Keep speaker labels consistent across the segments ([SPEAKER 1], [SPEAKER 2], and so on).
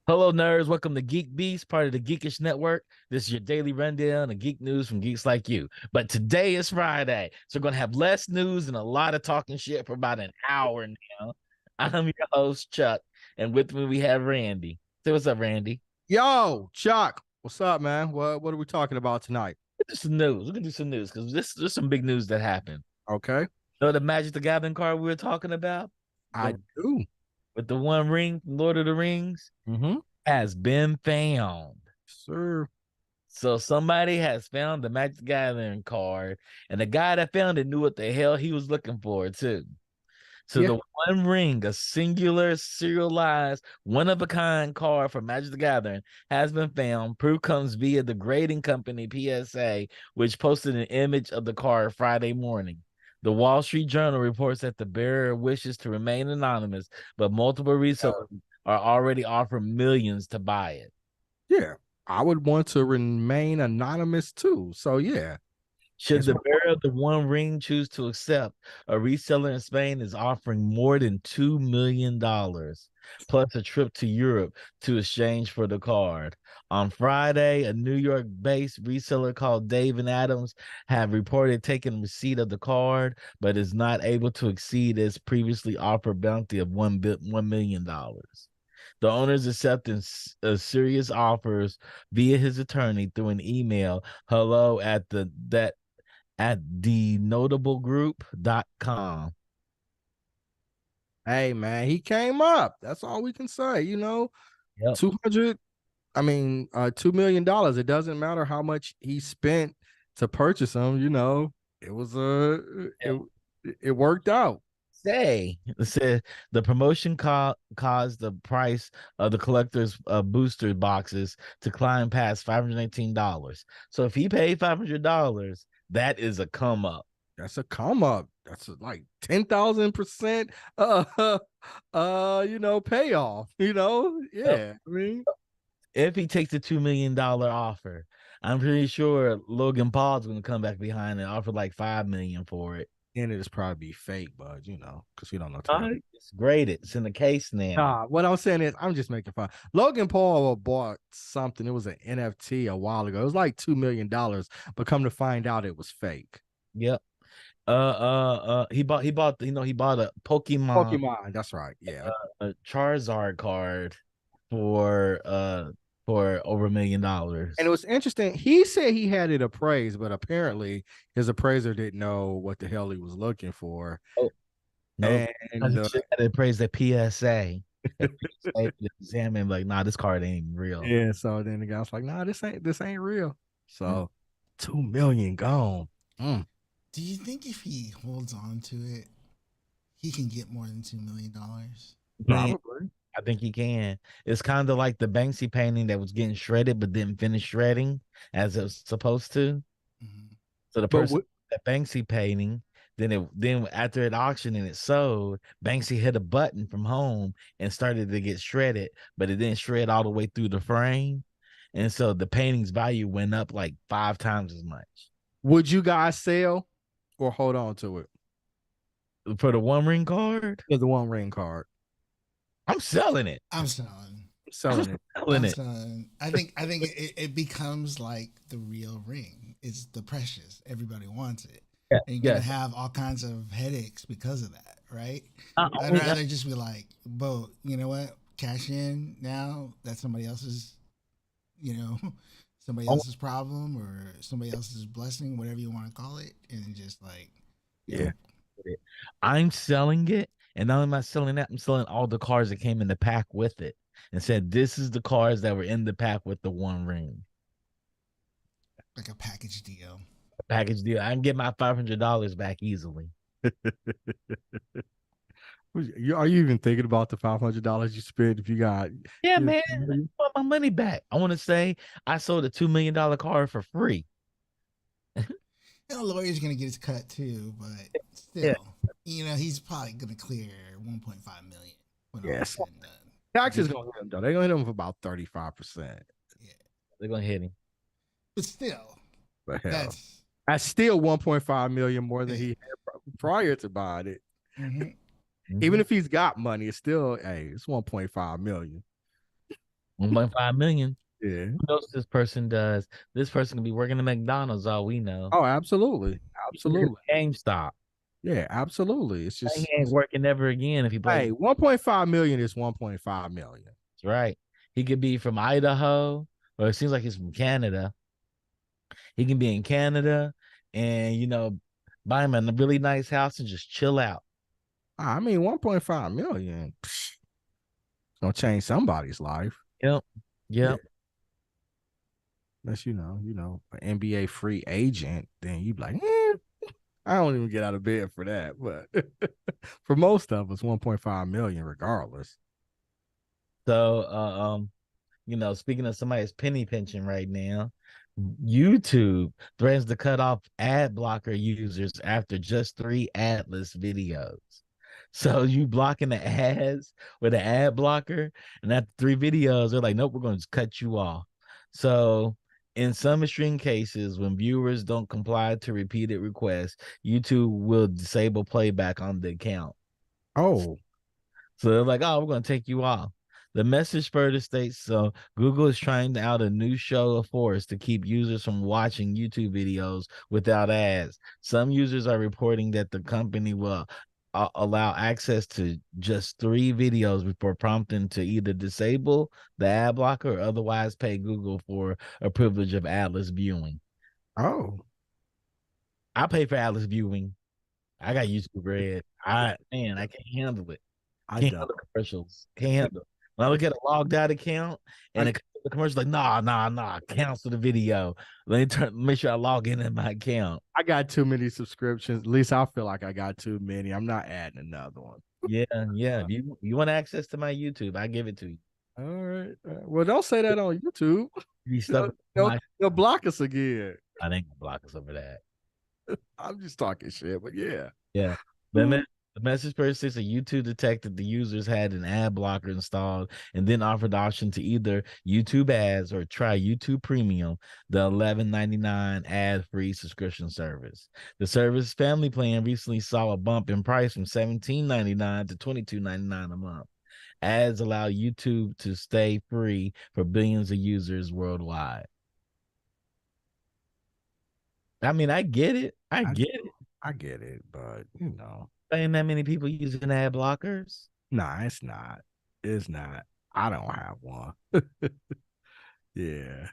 [SPEAKER 1] Hello, nerds. Welcome to GeekBeast, part of the Geekish Network. This is your daily rundown of geek news from geeks like you. But today is Friday, so we're going to have less news and a lot of talking shit for about an hour now. I'm your host, Chuck, and with me we have Randy. Say what's up, Randy.
[SPEAKER 2] Yo, Chuck, what's up, man? What are we talking about tonight?
[SPEAKER 1] Let's do some news. We're going to do some news because there's some big news that happened.
[SPEAKER 2] Okay,
[SPEAKER 1] You know the Magic the Gathering card we were talking about?
[SPEAKER 2] I
[SPEAKER 1] The,
[SPEAKER 2] do.
[SPEAKER 1] with the one ring from Lord of the Rings
[SPEAKER 2] Mm-hmm.
[SPEAKER 1] has been found.
[SPEAKER 2] Sir.
[SPEAKER 1] So somebody has found the Magic the Gathering card, and the guy that found it knew what the hell he was looking for too. So
[SPEAKER 2] Yeah.
[SPEAKER 1] the One Ring, a singular, serialized, one-of-a-kind card for Magic the Gathering, has been found. Proof comes via the grading company PSA, which posted an image of the card Friday morning. The Wall Street Journal reports that the bearer wishes to remain anonymous, but multiple resellers are already offering millions to buy it.
[SPEAKER 2] Yeah. I would want to remain anonymous too. So yeah.
[SPEAKER 1] Should
[SPEAKER 2] It's
[SPEAKER 1] the bearer of the One Ring choose to accept, a reseller in Spain is offering more than $2 million plus a trip to Europe to exchange for the card. On Friday, a New York-based reseller called Dave and Adams have reported taking receipt of the card, but is not able to exceed its previously offered bounty of $1 million. The owner's accepting serious offers via his attorney through an email hello at thenotablegroup.com.
[SPEAKER 2] hey man, he came up. That's all we can say.
[SPEAKER 1] Yep.
[SPEAKER 2] 200, $2 million. It doesn't matter how much he spent to purchase them, it was
[SPEAKER 1] Yep.
[SPEAKER 2] it worked out.
[SPEAKER 1] It said the promotion caused the price of the collector's booster boxes to climb past $518. So if he paid $500, that is a come up.
[SPEAKER 2] That's a come up. That's like 10,000% payoff,
[SPEAKER 1] Yep.
[SPEAKER 2] Yeah. I mean,
[SPEAKER 1] If he takes the $2 million offer, I'm pretty sure Logan Paul's gonna come back behind and offer like $5 million for it.
[SPEAKER 2] and it is probably fake, but because we don't know till
[SPEAKER 1] It's graded. It's in the case now.
[SPEAKER 2] nah, what I'm saying is I'm just making fun. Logan Paul bought something. It was an NFT a while ago. It was like $2 million, but come to find out it was fake.
[SPEAKER 1] Yep. He bought a Pokemon
[SPEAKER 2] Pokemon, that's right. Yeah.
[SPEAKER 1] a Charizard card for over $1 million.
[SPEAKER 2] And it was interesting. He said he had it appraised, but apparently his appraiser didn't know what the hell he was looking for.
[SPEAKER 1] Oh no,
[SPEAKER 2] And
[SPEAKER 1] he should have praised the PSA. The PSA examine like, nah, this card ain't even real.
[SPEAKER 2] yeah, so then the guy's like, "Nah, this ain't real." So 2 million gone. Mm.
[SPEAKER 3] Do you think if he holds on to it, he can get more than $2 million?
[SPEAKER 2] Probably.
[SPEAKER 1] I think he can. It's kind of like the Banksy painting that was getting shredded but didn't finish shredding as it was supposed to.
[SPEAKER 3] Mm-hmm.
[SPEAKER 1] So the
[SPEAKER 2] But
[SPEAKER 1] person that Banksy painting, then after it auctioned and it sold, Banksy hit a button from home and started to get shredded, but it didn't shred all the way through the frame. And so the painting's value went up like 5 times as much.
[SPEAKER 2] would you guys sell or hold on to it?
[SPEAKER 1] For the One Ring card,
[SPEAKER 2] There's the One Ring card.
[SPEAKER 1] I'm selling it.
[SPEAKER 3] I'm selling.
[SPEAKER 2] I'm selling it.
[SPEAKER 1] Selling it.
[SPEAKER 3] Selling. I think it becomes like the real ring. It's the precious. Everybody wants it.
[SPEAKER 1] Yeah,
[SPEAKER 3] And you're gonna have all kinds of headaches because of that, right? I'd rather just be like, Bo, you know what? Cash in now. That's somebody else's, somebody else's problem or somebody else's blessing, whatever you want to call it, and just like,
[SPEAKER 2] Yeah.
[SPEAKER 1] I'm selling it. And not only am I selling that, I'm selling all the cards that came in the pack with it and said, this is the cards that were in the pack with the One Ring.
[SPEAKER 3] like a package deal.
[SPEAKER 1] Package deal. I can get my $500 back easily.
[SPEAKER 2] Are you even thinking about the $500 you spent if you got?
[SPEAKER 1] Yeah, man. I want my money back. I want to say I sold a $2 million card for free.
[SPEAKER 3] And the lawyer's gonna get his cut too, but still, he's probably gonna clear 1.5 million.
[SPEAKER 2] Yes. Taxes gonna hit him though. They're gonna hit him for about 35%.
[SPEAKER 3] Yeah,
[SPEAKER 1] They're gonna hit him.
[SPEAKER 3] but still,
[SPEAKER 2] But hell, that's still 1.5 million more than he had prior to buying it.
[SPEAKER 3] Mm-hmm.
[SPEAKER 2] Even if he's got money, it's still it's 1.5 million.
[SPEAKER 1] 1.5 million.
[SPEAKER 2] Yeah.
[SPEAKER 1] Who knows what this person does? This person can be working at McDonald's, all we know.
[SPEAKER 2] Oh, absolutely. Absolutely.
[SPEAKER 1] GameStop.
[SPEAKER 2] Yeah, absolutely. It's
[SPEAKER 1] He
[SPEAKER 2] just,
[SPEAKER 1] ain't working ever again if he plays.
[SPEAKER 2] hey, 1.5 million is 1.5 million.
[SPEAKER 1] That's right. He could be from Idaho, or it seems like he's from Canada. He can be in Canada and, buy him a really nice house and just chill out.
[SPEAKER 2] I mean, 1.5 million. It's gonna change somebody's life.
[SPEAKER 1] Yep.
[SPEAKER 2] Yeah. Unless an NBA free agent, then you be like, I don't even get out of bed for that. But for most of us, 1.5 million regardless.
[SPEAKER 1] So speaking of somebody's penny pinching right now, YouTube threatens to cut off ad blocker users after just 3 adless videos. So you blocking the ads with an ad blocker, and after 3 videos, they're like, nope, we're going to just cut you off. So in some extreme cases, when viewers don't comply to repeated requests, YouTube will disable playback on the account.
[SPEAKER 2] Oh.
[SPEAKER 1] So they're like, oh, we're going to take you off. The message further states, so Google is trying out a new show of force to keep users from watching YouTube videos without ads. Some users are reporting that the company will allow access to just 3 videos before prompting to either disable the ad blocker or otherwise pay Google for a privilege of adless viewing.
[SPEAKER 2] Oh.
[SPEAKER 1] I pay for adless viewing. I got YouTube Red. I can't handle it. Can't handle the commercials. Can't handle it. When I look at a logged out account and the commercial like, nah, cancel the video. Let me make sure I log in my account.
[SPEAKER 2] I got too many subscriptions. At least I feel like I got too many. I'm not adding another one.
[SPEAKER 1] Yeah. If you want access to my YouTube, I give it to you.
[SPEAKER 2] All right. Well, don't say that on YouTube. They'll block us again.
[SPEAKER 1] I ain't gonna block us over that.
[SPEAKER 2] I'm just talking shit, but yeah.
[SPEAKER 1] Yeah. The message person says that YouTube detected the users had an ad blocker installed and then offered the option to either YouTube ads or try YouTube Premium, the $11.99 ad-free subscription service. The service family plan recently saw a bump in price from $17.99 to $22.99 a month. Ads allow YouTube to stay free for billions of users worldwide. I mean, I get it. I get
[SPEAKER 2] it, but
[SPEAKER 1] ain't that many people using ad blockers.
[SPEAKER 2] Nah, it's not. It's not. I don't have one. Yeah.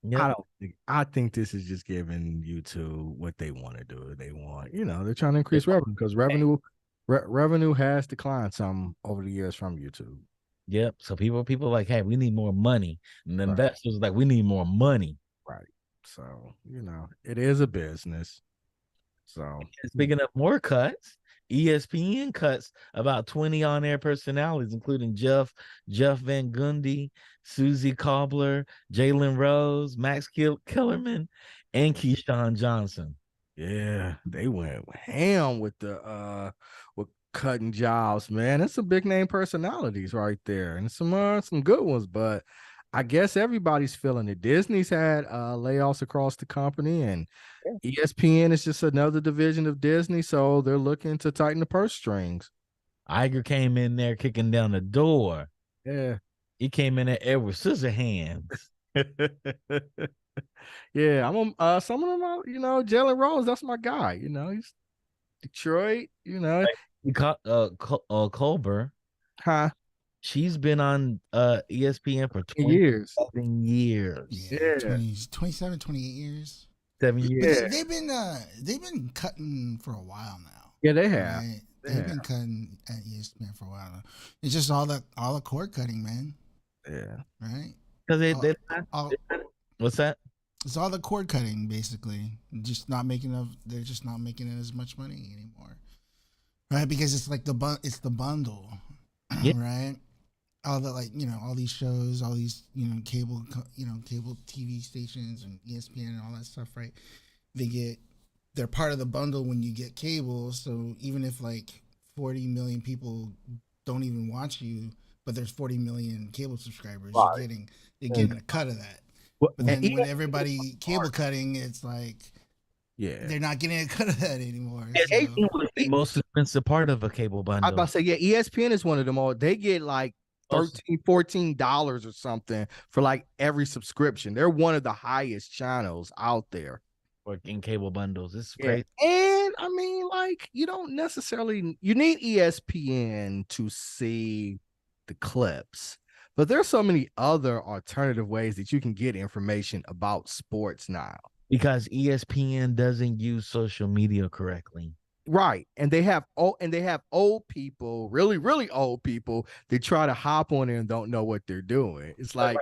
[SPEAKER 2] Yep. I think this is just giving YouTube what they want to do. They want, they're trying to increase revenue because revenue has declined some over the years from YouTube.
[SPEAKER 1] Yep. So people are like, hey, we need more money. And the investors are like, we need more money.
[SPEAKER 2] Right. So, it is a business. So
[SPEAKER 1] speaking of more cuts, ESPN cuts about 20 on-air personalities, including Jeff Van Gundy, Susie Cobbler, Jalen Rose, Max Kellerman, and Keyshawn Johnson.
[SPEAKER 2] Yeah, they went ham with with cutting jobs, man. It's some big name personalities right there, and some good ones. But I guess everybody's feeling it. Disney's had layoffs across the company, and ESPN is just another division of Disney, so they're looking to tighten the purse strings.
[SPEAKER 1] Iger came in there kicking down the door.
[SPEAKER 2] Yeah.
[SPEAKER 1] He came in there Edward Scissorhands.
[SPEAKER 2] Yeah, some of them are, Jalen Rose, that's my guy. He's Detroit,
[SPEAKER 1] Culber.
[SPEAKER 2] Huh?
[SPEAKER 1] She's been on ESPN for
[SPEAKER 2] 27
[SPEAKER 1] years.
[SPEAKER 3] Yeah, 27, 28 years.
[SPEAKER 1] 7 years.
[SPEAKER 3] But they've been cutting for a while now.
[SPEAKER 2] Yeah, they have.
[SPEAKER 3] Right? They've been cutting at ESPN for a while now. It's just all the cord cutting, man.
[SPEAKER 2] Yeah.
[SPEAKER 3] Right?
[SPEAKER 1] Because what's that?
[SPEAKER 3] It's all the cord cutting, basically. They're just not making as much money anymore. Right? Because it's like it's the bundle. Yeah. Right? All the all these shows, all these cable TV stations and ESPN and all that stuff, right? They're part of the bundle when you get cable. So even if 40 million people don't even watch you, but there's 40 million cable subscribers, you're getting a cut of that. But then when everybody cable cutting, it's they're not getting a cut of that anymore.
[SPEAKER 1] The most expensive part of a cable bundle.
[SPEAKER 2] I was about to say, ESPN is one of them all. They get $13-$14 or something for like every subscription. They're one of the highest channels out there.
[SPEAKER 1] Or in cable bundles. It's
[SPEAKER 2] Yeah.
[SPEAKER 1] crazy.
[SPEAKER 2] And I mean, like, you don't necessarily you need ESPN to see the clips, but there's so many other alternative ways that you can get information about sports now.
[SPEAKER 1] Because ESPN doesn't use social media correctly.
[SPEAKER 2] Right. And they have old people, really, really old people that try to hop on there and don't know what they're doing. It's like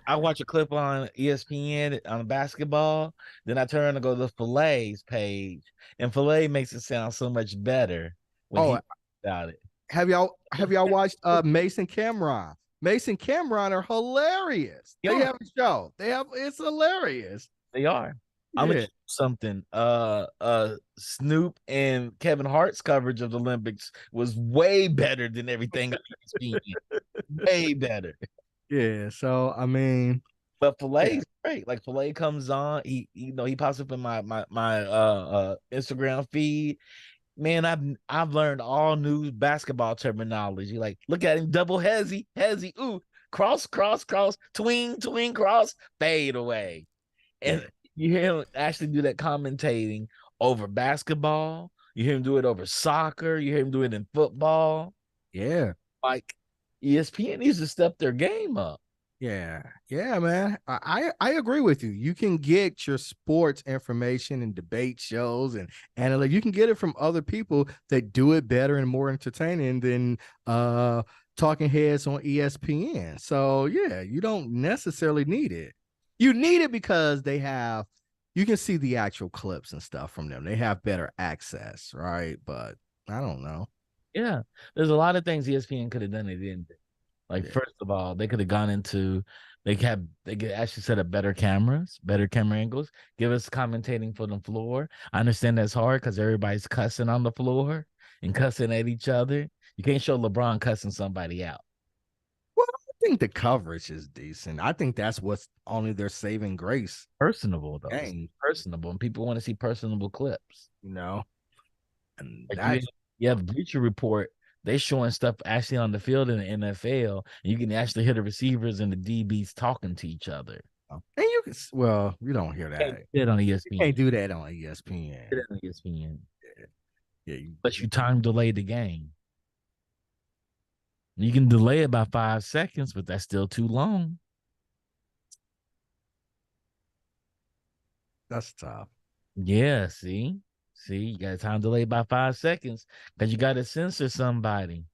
[SPEAKER 1] I watch a clip on ESPN on basketball, then I turn to go to the Fille's page, and Filet makes it sound so much better when he about it.
[SPEAKER 2] Have y'all watched Mason Cameron? Mason Cameron are hilarious. They have a show. It's hilarious.
[SPEAKER 1] They are.
[SPEAKER 2] Yeah.
[SPEAKER 1] I'm gonna something. Snoop and Kevin Hart's coverage of the Olympics was way better than everything on ESPN. Way better.
[SPEAKER 2] Yeah. So I mean,
[SPEAKER 1] but Filet's great. Like Filet comes on, he pops up in my Instagram feed. Man, I've learned all new basketball terminology. Like, look at him, double hezzy, ooh, cross, tween, cross, fade away. And you hear him actually do that commentating over basketball. You hear him do it over soccer. You hear him do it in football.
[SPEAKER 2] Yeah.
[SPEAKER 1] Like ESPN needs to step their game up.
[SPEAKER 2] Yeah, man. I agree with you. You can get your sports information and debate shows and analytics. You can get it from other people that do it better and more entertaining than talking heads on ESPN. So yeah, you don't necessarily need it. You need it because you can see the actual clips and stuff from them. They have better access, right? But I don't know.
[SPEAKER 1] Yeah, there's a lot of things ESPN could have done. They didn't. Like, first of all, they could have gone into, they could actually set up better camera angles, give us commentating for the floor. I understand that's hard because everybody's cussing on the floor and cussing at each other. You can't show LeBron cussing somebody out.
[SPEAKER 2] Well, I think the coverage is decent. I think that's what's only their saving grace.
[SPEAKER 1] Personable, though. Personable, and people want to see personable clips.
[SPEAKER 2] And
[SPEAKER 1] like you have Bleacher Report. They showing stuff actually on the field in the NFL, and you can actually hear the receivers and the DBs talking to each other.
[SPEAKER 2] And you can, you don't hear that.
[SPEAKER 1] You on ESPN.
[SPEAKER 2] You can't do that on ESPN.
[SPEAKER 1] On ESPN.
[SPEAKER 2] Yeah.
[SPEAKER 1] But you time delay the game. You can delay it by 5 seconds, but that's still too long.
[SPEAKER 2] That's tough.
[SPEAKER 1] Yeah, see, you got time delay by 5 seconds because you got to censor somebody.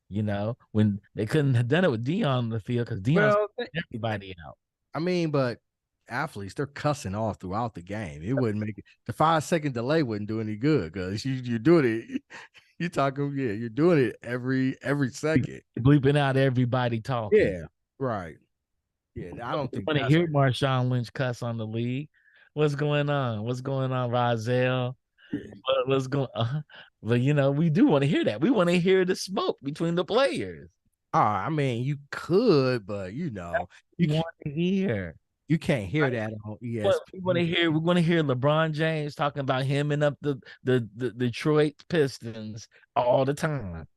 [SPEAKER 1] When they couldn't have done it with Dion on the field because Dion's everybody out.
[SPEAKER 2] I mean, but athletes, they're cussing off throughout the game. It wouldn't make it. The 5-second delay wouldn't do any good because you're doing it. You're doing it every second.
[SPEAKER 1] You're bleeping out everybody talking.
[SPEAKER 2] Yeah, right. Yeah, I don't think.
[SPEAKER 1] I want to hear Marshawn Lynch cuss on the league. What's going on? Rozelle? What's going on? But we do want to hear that. We want to hear the smoke between the players.
[SPEAKER 2] I mean, you could, but you want
[SPEAKER 1] to hear.
[SPEAKER 2] You can't hear that on ESPN.
[SPEAKER 1] We want to hear LeBron James talking about hemming up the Detroit Pistons all the time.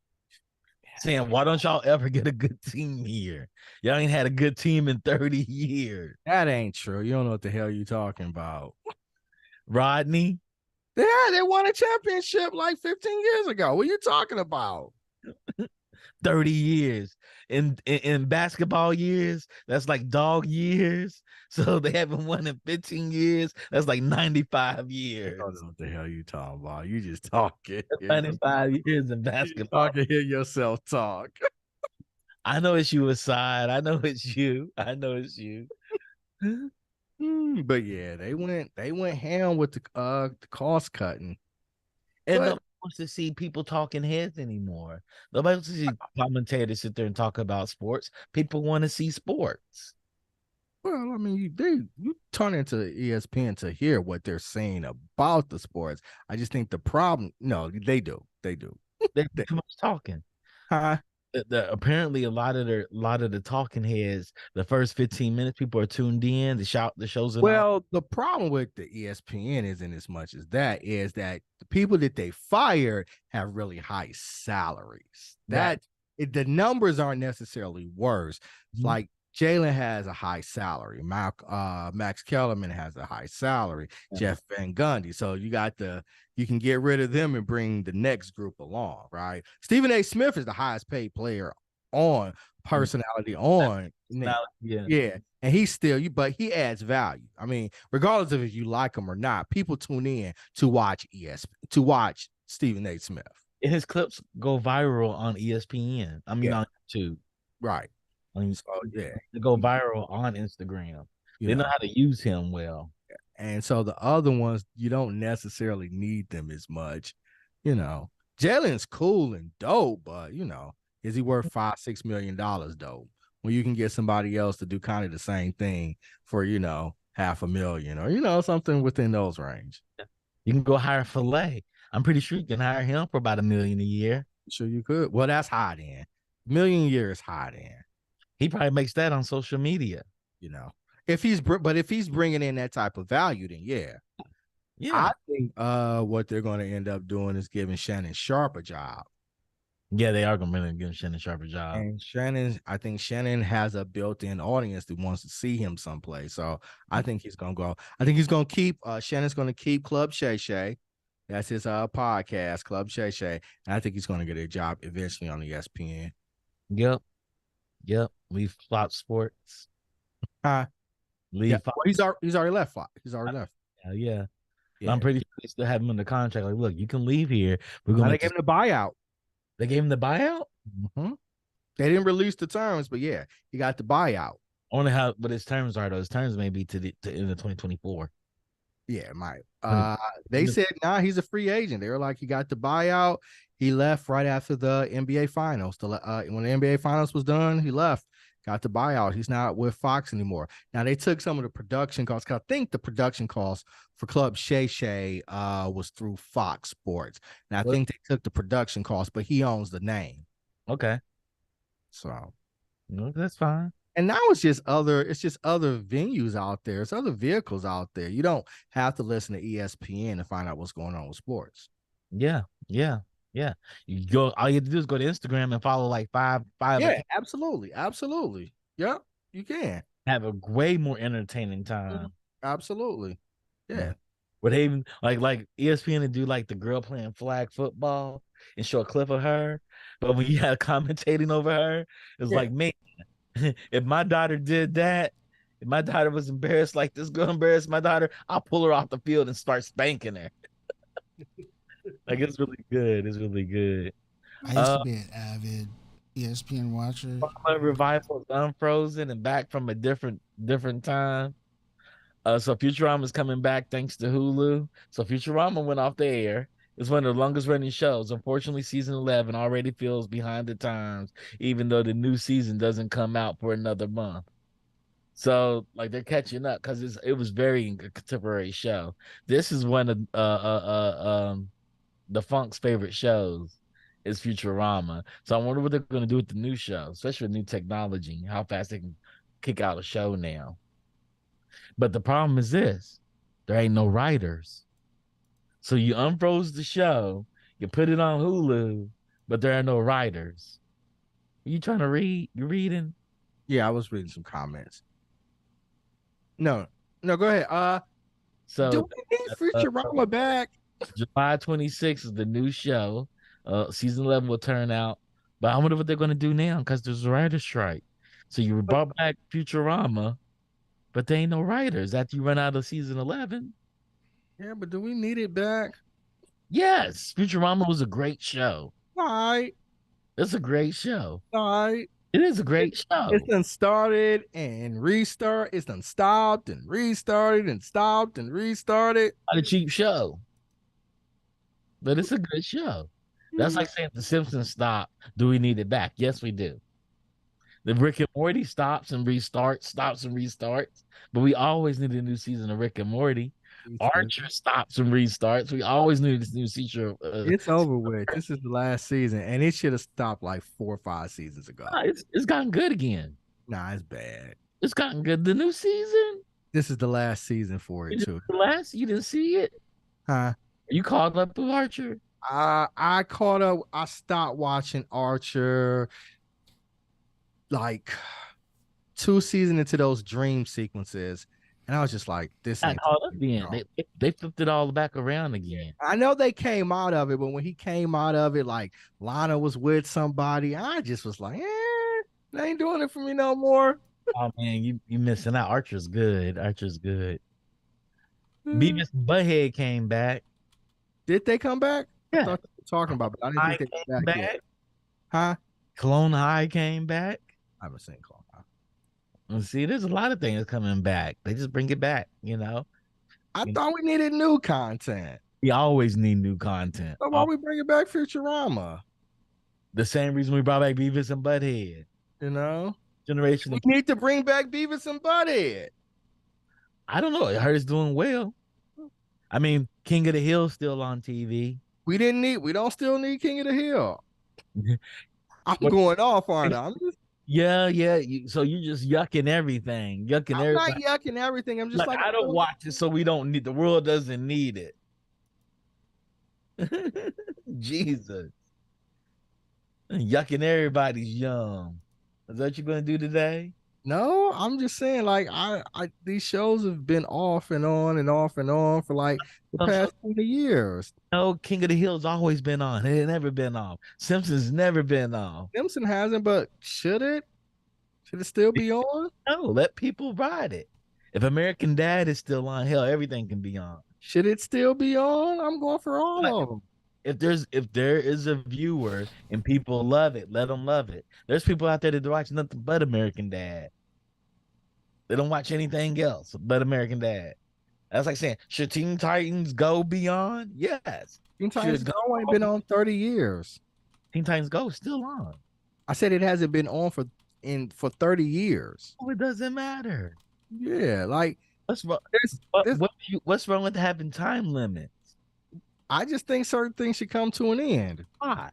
[SPEAKER 1] Saying, why don't y'all ever get a good team here? Y'all ain't had a good team in 30 years.
[SPEAKER 2] That ain't true. You don't know what the hell you're talking about.
[SPEAKER 1] Rodney?
[SPEAKER 2] Yeah, they won a championship like 15 years ago. What are you talking about?
[SPEAKER 1] 30 years. In basketball years, that's like dog years. So they haven't won in 15 years. That's like 95 years.
[SPEAKER 2] I don't know what the hell you talking about. You just talking.
[SPEAKER 1] 95 years in basketball.
[SPEAKER 2] I can hear yourself talk.
[SPEAKER 1] I know it's you aside. I know it's you.
[SPEAKER 2] But yeah, they went ham with the cost cutting.
[SPEAKER 1] And nobody wants to see people talking heads anymore. Nobody wants to see commentators sit there and talk about sports. People want to see sports.
[SPEAKER 2] Well, I mean, you turn into ESPN to hear what they're saying about the sports. I just think the problem, no, they do.
[SPEAKER 1] They're too much talking.
[SPEAKER 2] Huh?
[SPEAKER 1] Apparently a lot of the talking heads, the first 15 minutes, people are tuned in. The shows.
[SPEAKER 2] Well, the problem with the ESPN isn't as much as that is that the people that they fired have really high salaries. That the numbers aren't necessarily worse. It's
[SPEAKER 1] Mhm.
[SPEAKER 2] like Jalen has a high salary. Max Kellerman has a high salary.
[SPEAKER 1] Yeah.
[SPEAKER 2] Jeff Van Gundy. So you can get rid of them and bring the next group along, right? Stephen A. Smith is the highest paid player on personality on.
[SPEAKER 1] Yeah.
[SPEAKER 2] Yeah. And but he adds value. I mean, regardless of if you like him or not, people tune in to watch to watch Stephen A. Smith.
[SPEAKER 1] And his clips go viral on ESPN. I mean,
[SPEAKER 2] Yeah.
[SPEAKER 1] on YouTube.
[SPEAKER 2] Right.
[SPEAKER 1] I mean,
[SPEAKER 2] So yeah,
[SPEAKER 1] they go viral on Instagram. They know how to use him well.
[SPEAKER 2] And so the other ones, you don't necessarily need them as much. Jalen's cool and dope, but is he worth $5-6 million though? When you can get somebody else to do kind of the same thing for $500,000 or something within those range.
[SPEAKER 1] You can go hire Filet. I'm pretty sure you can hire him for about $1 million a year.
[SPEAKER 2] Sure, you could. Well, that's high then. $1 million a year is high then.
[SPEAKER 1] He probably makes that on social media.
[SPEAKER 2] If he's bringing in that type of value, then yeah. I think what they're going to end up doing is giving Shannon Sharp a job.
[SPEAKER 1] Yeah, they are going to give Shannon Sharp a job.
[SPEAKER 2] And I think Shannon has a built-in audience that wants to see him someplace. So I think he's going to go. I think he's going to keep. Shannon's going to keep Club Shay Shay. That's his podcast, Club Shay Shay. And I think he's going to get a job eventually on ESPN.
[SPEAKER 1] Yep. Leave Fox Sports.
[SPEAKER 2] Leave. Fox. Well, he's already left Fox. He's already left.
[SPEAKER 1] Yeah. I'm pretty sure they still have him in the contract. Like, look, you can leave here. We're going
[SPEAKER 2] to give him the buyout.
[SPEAKER 1] They gave him the buyout?
[SPEAKER 2] Mm-hmm. They didn't release the terms, but yeah, he got the buyout.
[SPEAKER 1] Only how, but his terms are, his terms may be to end of 2024.
[SPEAKER 2] Yeah, it might. They said, he's a free agent. They were like, he got the buyout. He left right after the NBA Finals. When the NBA Finals was done, he left. Got the buyout. He's not with Fox anymore. Now, they took some of the production costs. I think the production costs for Club Shay Shay was through Fox Sports. And I think they took the production costs, but he owns the name.
[SPEAKER 1] Okay.
[SPEAKER 2] So.
[SPEAKER 1] No, that's fine.
[SPEAKER 2] And now it's just other venues out there. It's other vehicles out there. You don't have to listen to ESPN to find out what's going on with sports.
[SPEAKER 1] Yeah. You go. All you have to do is go to Instagram and follow like five.
[SPEAKER 2] Yeah, absolutely. Yep, you can
[SPEAKER 1] have a way more entertaining time.
[SPEAKER 2] Absolutely. Yeah.
[SPEAKER 1] But they even like ESPN to do like the girl playing flag football and show a clip of her. But when you had commentating over her, it's like, man, if my daughter did that, if my daughter was embarrassed like this girl embarrassed my daughter, I'll pull her off the field and start spanking her. Like, it's really good. It's really good.
[SPEAKER 3] I used to be an avid ESPN watcher.
[SPEAKER 1] Revival is unfrozen and back from a different time. So Futurama is coming back thanks to Hulu. So Futurama went off the air. It's one of the longest running shows. Unfortunately, season 11 already feels behind the times, even though the new season doesn't come out for another month. So like they're catching up because it was very contemporary show. This is one of the Funk's favorite shows is Futurama. So I wonder what they're going to do with the new show, especially with new technology, how fast they can kick out a show now. But the problem is this: there ain't no writers. So you unfroze the show, you put it on Hulu, but there are no writers. Are you trying to read? You reading?
[SPEAKER 2] Yeah, I was reading some comments. No, go ahead.
[SPEAKER 1] So
[SPEAKER 2] do we need Futurama back?
[SPEAKER 1] July 26th is the new show. Season 11 will turn out. But I wonder what they're going to do now because there's a writer's strike. So you brought back Futurama, but there ain't no writers after you run out of season 11.
[SPEAKER 2] Yeah, but do we need it back?
[SPEAKER 1] Yes. Futurama was a great show.
[SPEAKER 2] All right.
[SPEAKER 1] It's a great show.
[SPEAKER 2] All right.
[SPEAKER 1] It is a great show.
[SPEAKER 2] It's done started and restart. It's done stopped and restarted and stopped and restarted.
[SPEAKER 1] Not a cheap show. But it's a good show. That's like saying The Simpsons stopped. Do we need it back? Yes, we do. The Rick and Morty stops and restarts. But we always need a new season of Rick and Morty. Archer stops and restarts. We always need this new season.
[SPEAKER 2] It's over with. This is the last season, and it should have stopped like 4 or 5 seasons ago.
[SPEAKER 1] Nah, it's gotten good again.
[SPEAKER 2] Nah, it's bad.
[SPEAKER 1] It's gotten good. The new season.
[SPEAKER 2] This is the last season for it too.
[SPEAKER 1] You didn't see it?
[SPEAKER 2] Huh?
[SPEAKER 1] Are you caught up with Archer?
[SPEAKER 2] I caught up. I stopped watching Archer like 2 seasons into those dream sequences, and I was just like, "This
[SPEAKER 1] Not
[SPEAKER 2] ain't."
[SPEAKER 1] caught up then. They flipped it all back around again.
[SPEAKER 2] I know they came out of it, but when he came out of it, like Lana was with somebody, I just was like, they ain't doing it for me no more.
[SPEAKER 1] Oh man, you missing out. Archer's good. Archer's good. Beavis and Butthead came back.
[SPEAKER 2] Did they come back? I
[SPEAKER 1] Yeah.
[SPEAKER 2] thought they were talking about, but I didn't think they came back yet. Huh?
[SPEAKER 1] Clone High came back.
[SPEAKER 2] I haven't seen Clone High.
[SPEAKER 1] And see, there's a lot of things coming back. They just bring it back, you know.
[SPEAKER 2] I thought we needed new content.
[SPEAKER 1] We always need new content.
[SPEAKER 2] So why we bringing back Futurama?
[SPEAKER 1] The same reason we brought back Beavis and Butthead.
[SPEAKER 2] You know,
[SPEAKER 1] Generation.
[SPEAKER 2] We need to bring back Beavis and Butthead.
[SPEAKER 1] I don't know. I heard it's doing well. I mean, King of the Hill still on TV.
[SPEAKER 2] We don't still need King of the Hill. I'm going off, aren't I?
[SPEAKER 1] Yeah. So you're just yucking everything.
[SPEAKER 2] I'm not yucking everything. I'm just like
[SPEAKER 1] I don't watch it, so we don't need. The world doesn't need it. Jesus, yucking everybody's yum. Is that what you're gonna do today?
[SPEAKER 2] No, I'm just saying, like, I these shows have been off and on and off and on for like the past 20 years.
[SPEAKER 1] No, King of the Hill's always been on. It ain't never been off. Simpsons never been off.
[SPEAKER 2] Simpson hasn't, but should it? Should it still be on?
[SPEAKER 1] No, let people ride it. If American Dad is still on, hell, everything can be on.
[SPEAKER 2] Should it still be on? I'm going for all of them.
[SPEAKER 1] If there is a viewer and people love it, let them love it. There's people out there that watch nothing but American Dad. They don't watch anything else but American Dad. That's like saying, should Teen Titans Go beyond? Yes.
[SPEAKER 2] Teen Titans Go ain't been on 30 years.
[SPEAKER 1] Teen Titans Go is still on.
[SPEAKER 2] I said it hasn't been on for 30 years.
[SPEAKER 1] Oh, it doesn't matter.
[SPEAKER 2] Yeah, like
[SPEAKER 1] what's wrong? What's wrong with having time limits?
[SPEAKER 2] I just think certain things should come to an end.
[SPEAKER 1] Why?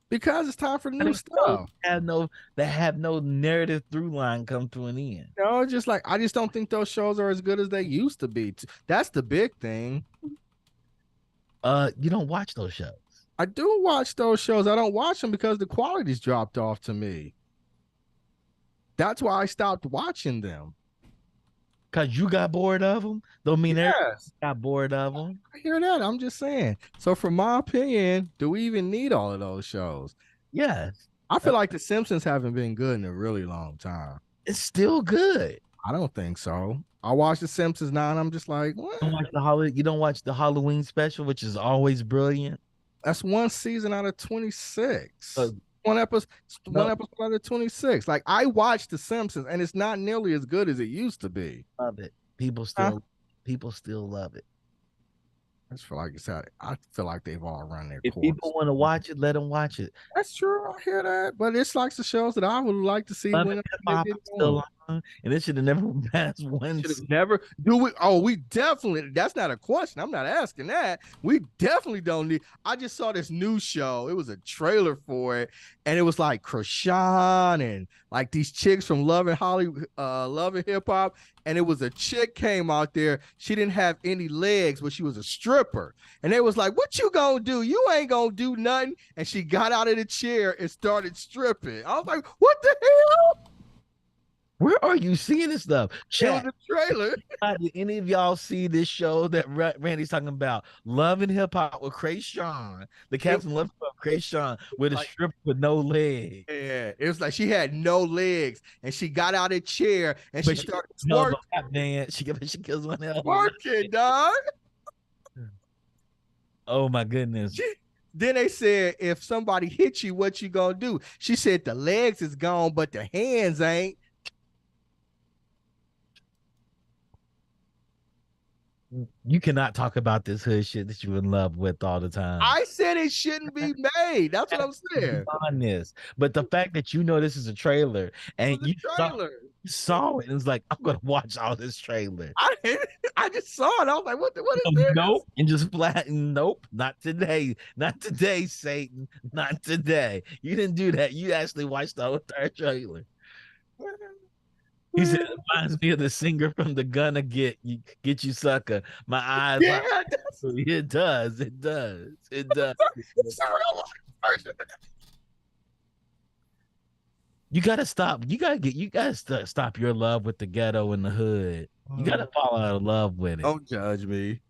[SPEAKER 2] Because it's time for new stuff.
[SPEAKER 1] That have no narrative through line come to an end.
[SPEAKER 2] No, just like I just don't think those shows are as good as they used to be. That's the big thing.
[SPEAKER 1] You don't watch those shows.
[SPEAKER 2] I do watch those shows. I don't watch them because the quality's dropped off to me. That's why I stopped watching them.
[SPEAKER 1] Because you got bored of them? Don't mean everybody got bored of them.
[SPEAKER 2] I hear that. I'm just saying. So, from my opinion, do we even need all of those shows?
[SPEAKER 1] Yes.
[SPEAKER 2] I feel like The Simpsons haven't been good in a really long time.
[SPEAKER 1] It's still good.
[SPEAKER 2] I don't think so. I watch The Simpsons now, and I'm just like, what?
[SPEAKER 1] You don't watch the Halloween special, which is always brilliant?
[SPEAKER 2] That's one season out of 26. One episode out of 26. Like, I watched The Simpsons, and it's not nearly as good as it used to be.
[SPEAKER 1] Love it. People still love it.
[SPEAKER 2] I just feel like I feel like they've all run their
[SPEAKER 1] course. If people want to watch it, let them watch it.
[SPEAKER 2] That's true. I hear that, but it's like the shows that I would like to see when
[SPEAKER 1] still on, and it should have never passed one.
[SPEAKER 2] Never do we? Oh, we definitely. That's not a question. I'm not asking that. We definitely don't need. I just saw this new show. It was a trailer for it, and it was like Krishan and like these chicks from Love and Hip Hop. And it was a chick came out there. She didn't have any legs, but she was a stripper. And they was like, "What you gonna do? You ain't gonna do nothing." And she got out of the chair and started stripping. I was like, "What the hell?
[SPEAKER 1] Where are you seeing this stuff?"
[SPEAKER 2] Chat. It was a trailer.
[SPEAKER 1] Did any of y'all see this show that Randy's talking about? Love and Hip Hop with Krishan. The Captain Love Krishan with a stripper with no legs.
[SPEAKER 2] Yeah, it was like she had no legs, and she got out of the chair and she started twerking.
[SPEAKER 1] She kills one else.
[SPEAKER 2] Twerking, dog.
[SPEAKER 1] Oh my goodness.
[SPEAKER 2] Then they said, if somebody hits you, what you gonna do? She said the legs is gone, but the hands ain't.
[SPEAKER 1] You cannot talk about this hood shit that you're in love with all the time.
[SPEAKER 2] I said it shouldn't be made. That's what I'm saying.
[SPEAKER 1] On this, but the fact that you know this is a trailer and you saw it and it's like, I'm gonna watch all this trailer.
[SPEAKER 2] I just saw it. I was like, what is this?
[SPEAKER 1] Nope, and just flatten. Nope, not today. Not today, Satan. Not today. You didn't do that. You actually watched the whole entire trailer. He said it reminds me of the singer from the Gonna Get You Sucker. My eyes
[SPEAKER 2] Yeah,
[SPEAKER 1] like it does. It does. It does.
[SPEAKER 2] it's a real life version.
[SPEAKER 1] You gotta stop. You gotta stop your love with the ghetto and the hood. You gotta fall out of love with it.
[SPEAKER 2] Don't judge me.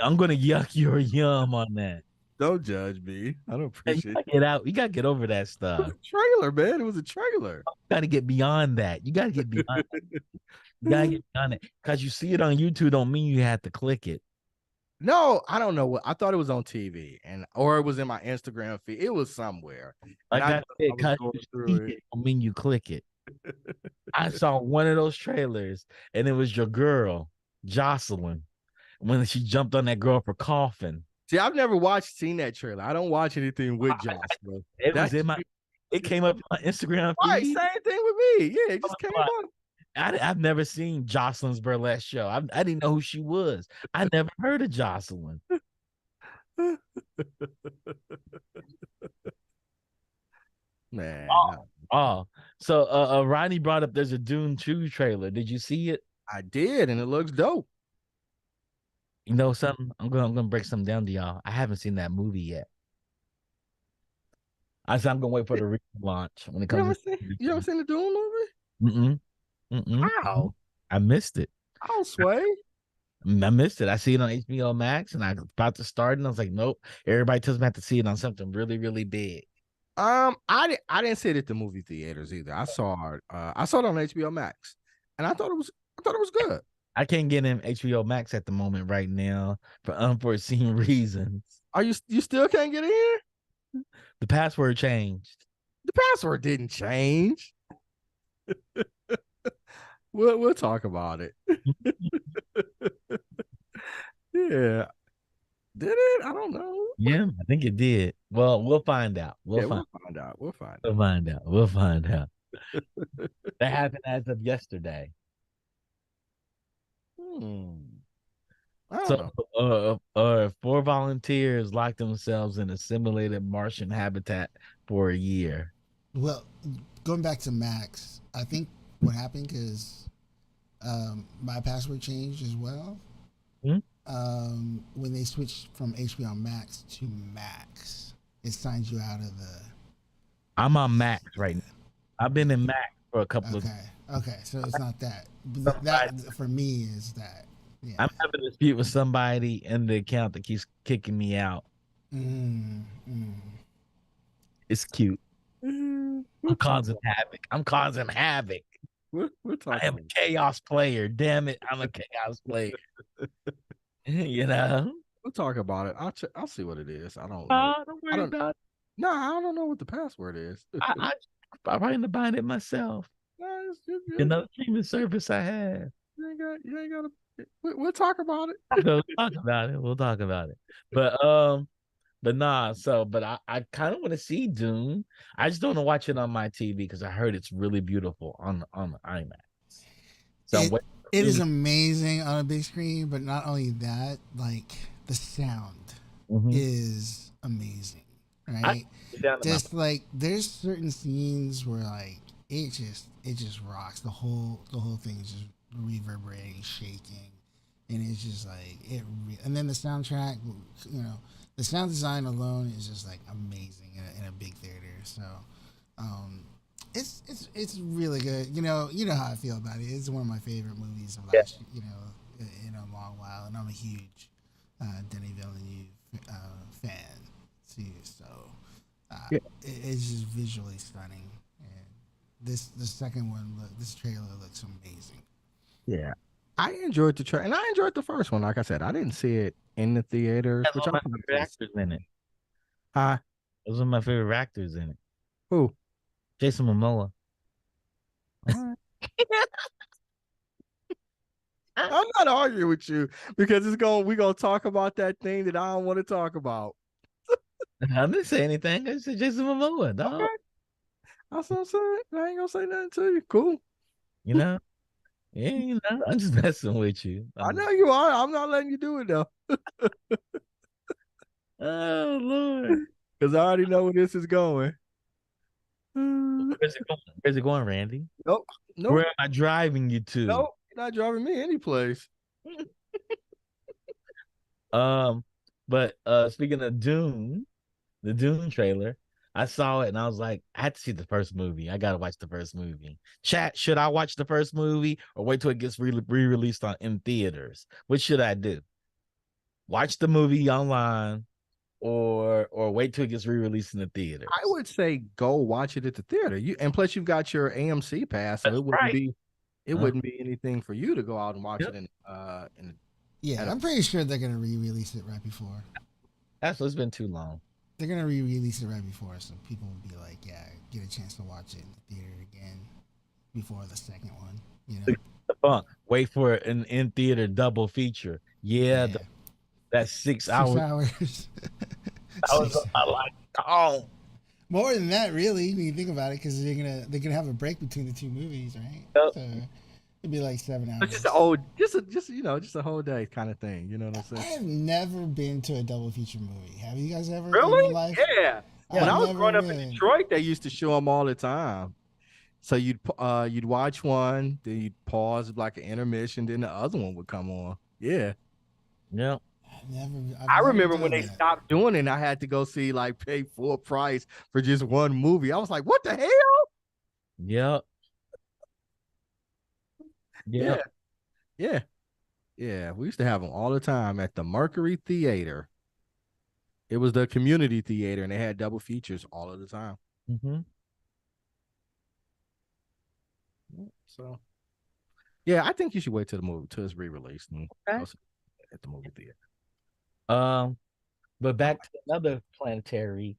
[SPEAKER 1] I'm gonna yuck your yum on that.
[SPEAKER 2] Don't judge me. I don't
[SPEAKER 1] You
[SPEAKER 2] appreciate
[SPEAKER 1] gotta
[SPEAKER 2] it.
[SPEAKER 1] get out. You gotta get over that
[SPEAKER 2] It was
[SPEAKER 1] stuff.
[SPEAKER 2] a trailer, man. It was a trailer.
[SPEAKER 1] You gotta get beyond that. You gotta get beyond. You gotta get beyond it because you see it on YouTube. Don't mean you have to click it.
[SPEAKER 2] No, I don't know what. I thought it was on TV or it was in my Instagram feed. It was somewhere. And
[SPEAKER 1] Like I said,
[SPEAKER 2] I was
[SPEAKER 1] because
[SPEAKER 2] going
[SPEAKER 1] you
[SPEAKER 2] through
[SPEAKER 1] see it, don't mean you click it. I saw one of those trailers, and it was your girl Jocelyn when she jumped on that girl for coughing.
[SPEAKER 2] See, I've never seen that trailer. I don't watch anything with Jocelyn.
[SPEAKER 1] It was in my. It came up in my Instagram
[SPEAKER 2] right,
[SPEAKER 1] feed.
[SPEAKER 2] same thing with me. Yeah, it just came up.
[SPEAKER 1] I've never seen Jocelyn's burlesque show. I didn't know who she was. I never heard of Jocelyn.
[SPEAKER 2] Man,
[SPEAKER 1] Oh, so Ronnie brought up there's a Dune 2 trailer. Did you see it?
[SPEAKER 2] I did, and it looks dope.
[SPEAKER 1] You know something? I'm gonna break something down to y'all. I haven't seen that movie yet. I said I'm gonna wait for the launch when it comes.
[SPEAKER 2] You ever seen the Dune movie? How?
[SPEAKER 1] I missed it.
[SPEAKER 2] I'll sway.
[SPEAKER 1] I missed it. I see it on HBO Max, and I was about to start, and I was like, nope. Everybody tells me I have to see it on something really, really big.
[SPEAKER 2] I didn't see it at the movie theaters either. I saw it on HBO Max, and I thought it was good.
[SPEAKER 1] I can't get in HBO Max at the moment right now for unforeseen reasons.
[SPEAKER 2] Are you still can't get in?
[SPEAKER 1] The password changed.
[SPEAKER 2] The password didn't change. We'll talk about it. Yeah. Did it? I don't know.
[SPEAKER 1] Yeah, I think it did. Well, we'll find out. We'll find
[SPEAKER 2] out.
[SPEAKER 1] We'll find out. That happened as of yesterday.
[SPEAKER 2] I don't
[SPEAKER 1] know. 4 volunteers locked themselves in a simulated Martian habitat for a year.
[SPEAKER 3] Well, going back to Max, I think what happened is my password changed as well. When they switched from HBO Max to Max, it signs you out of the.
[SPEAKER 1] I'm on Max right now. I've been in Max for a couple of.
[SPEAKER 3] Okay, so it's not that. That for me is that. Yeah.
[SPEAKER 1] I'm having a dispute with somebody in the account that keeps kicking me out. It's cute. I'm causing havoc. I am a chaos player. Damn it, I'm a chaos player. You know.
[SPEAKER 2] We'll talk about it. I'll see what it is. I don't.
[SPEAKER 1] Don't worry about it.
[SPEAKER 2] No, I don't know what the password is.
[SPEAKER 1] I'm trying to find it myself.
[SPEAKER 2] No,
[SPEAKER 1] Another streaming service I have.
[SPEAKER 2] You ain't gotta. We'll talk about it.
[SPEAKER 1] We'll talk about it. But nah. But I kind of want to see Dune. I just don't want to watch it on my TV because I heard it's really beautiful on the IMAX. So
[SPEAKER 3] it is amazing on a big screen, but not only that, like the sound is amazing, right? Just like there's certain scenes where like it just rocks. The whole thing is just reverberating, shaking, and it's just like and then the soundtrack, you know, the sound design alone is just like amazing in a big theater. So it's really good. You know how I feel about it. It's one of my favorite movies of last year, in a long while, and I'm a huge Denis Villeneuve fan too. So it's just visually stunning. And the second one, this trailer looks amazing.
[SPEAKER 2] Yeah, I enjoyed the trailer, and I enjoyed the first one. Like I said, I didn't see it in the theaters.
[SPEAKER 1] Which my favorite actors in it. Those are my favorite actors in it.
[SPEAKER 2] Who?
[SPEAKER 1] Jason Momoa.
[SPEAKER 2] I'm not arguing with you because we're gonna talk about that thing that I don't want to talk about.
[SPEAKER 1] I didn't say anything. I said Jason Momoa. Dog. Okay.
[SPEAKER 2] That's what I'm saying. I ain't gonna say nothing to you. Cool.
[SPEAKER 1] You know? Yeah, I'm just messing with you.
[SPEAKER 2] I know you are. I'm not letting you do it though.
[SPEAKER 1] Oh Lord.
[SPEAKER 2] Because I already know where this is going.
[SPEAKER 1] Where's it going, Randy?
[SPEAKER 2] Nope.
[SPEAKER 1] Where am I driving you to?
[SPEAKER 2] Nope. You're not driving me any place.
[SPEAKER 1] But speaking of Dune, the Dune trailer, I saw it and I was like, I had to see the first movie. I gotta watch the first movie. Chat, should I watch the first movie or wait till it gets re-released in theaters? What should I do? Watch the movie online or wait till it gets re-released in the theaters?
[SPEAKER 2] I would say go watch it at the theater. And plus you've got your AMC pass, so
[SPEAKER 1] That's
[SPEAKER 2] it wouldn't
[SPEAKER 1] right.
[SPEAKER 2] be anything for you to go out and watch it in
[SPEAKER 3] Yeah, I'm pretty sure they're gonna re-release it right before.
[SPEAKER 1] It's been too long.
[SPEAKER 3] They're gonna re-release it right before, so people will be like, yeah, get a chance to watch it in the theater again before the second one. You know,
[SPEAKER 1] wait for an in theater double feature. Yeah. That's 6 hours.
[SPEAKER 3] 6 hours.
[SPEAKER 1] I was like, oh,
[SPEAKER 3] more than that, really, when you think about it, because they're gonna have a break between the two movies, right?
[SPEAKER 1] Yep.
[SPEAKER 3] So it'd be like 7 hours.
[SPEAKER 2] It's just a whole day kind of thing. You know what I'm saying?
[SPEAKER 3] I've never been to a double feature movie. Have you guys ever?
[SPEAKER 2] Really?
[SPEAKER 3] In your life?
[SPEAKER 2] Yeah. When I was growing up in Detroit, they used to show them all the time. So you'd watch one, then you'd pause like an intermission, then the other one would come on. Yeah.
[SPEAKER 1] Yeah.
[SPEAKER 2] I remember when they stopped doing it and I had to go see, like, pay full price for just one movie. I was like, what the hell?
[SPEAKER 1] Yep.
[SPEAKER 2] Yeah. Yeah. Yeah. We used to have them all the time at the Mercury Theater. It was the community theater and they had double features all of the time.
[SPEAKER 1] Mm-hmm.
[SPEAKER 2] So, yeah, I think you should wait till it's re-released and go see it at the movie theater.
[SPEAKER 1] But back to another planetary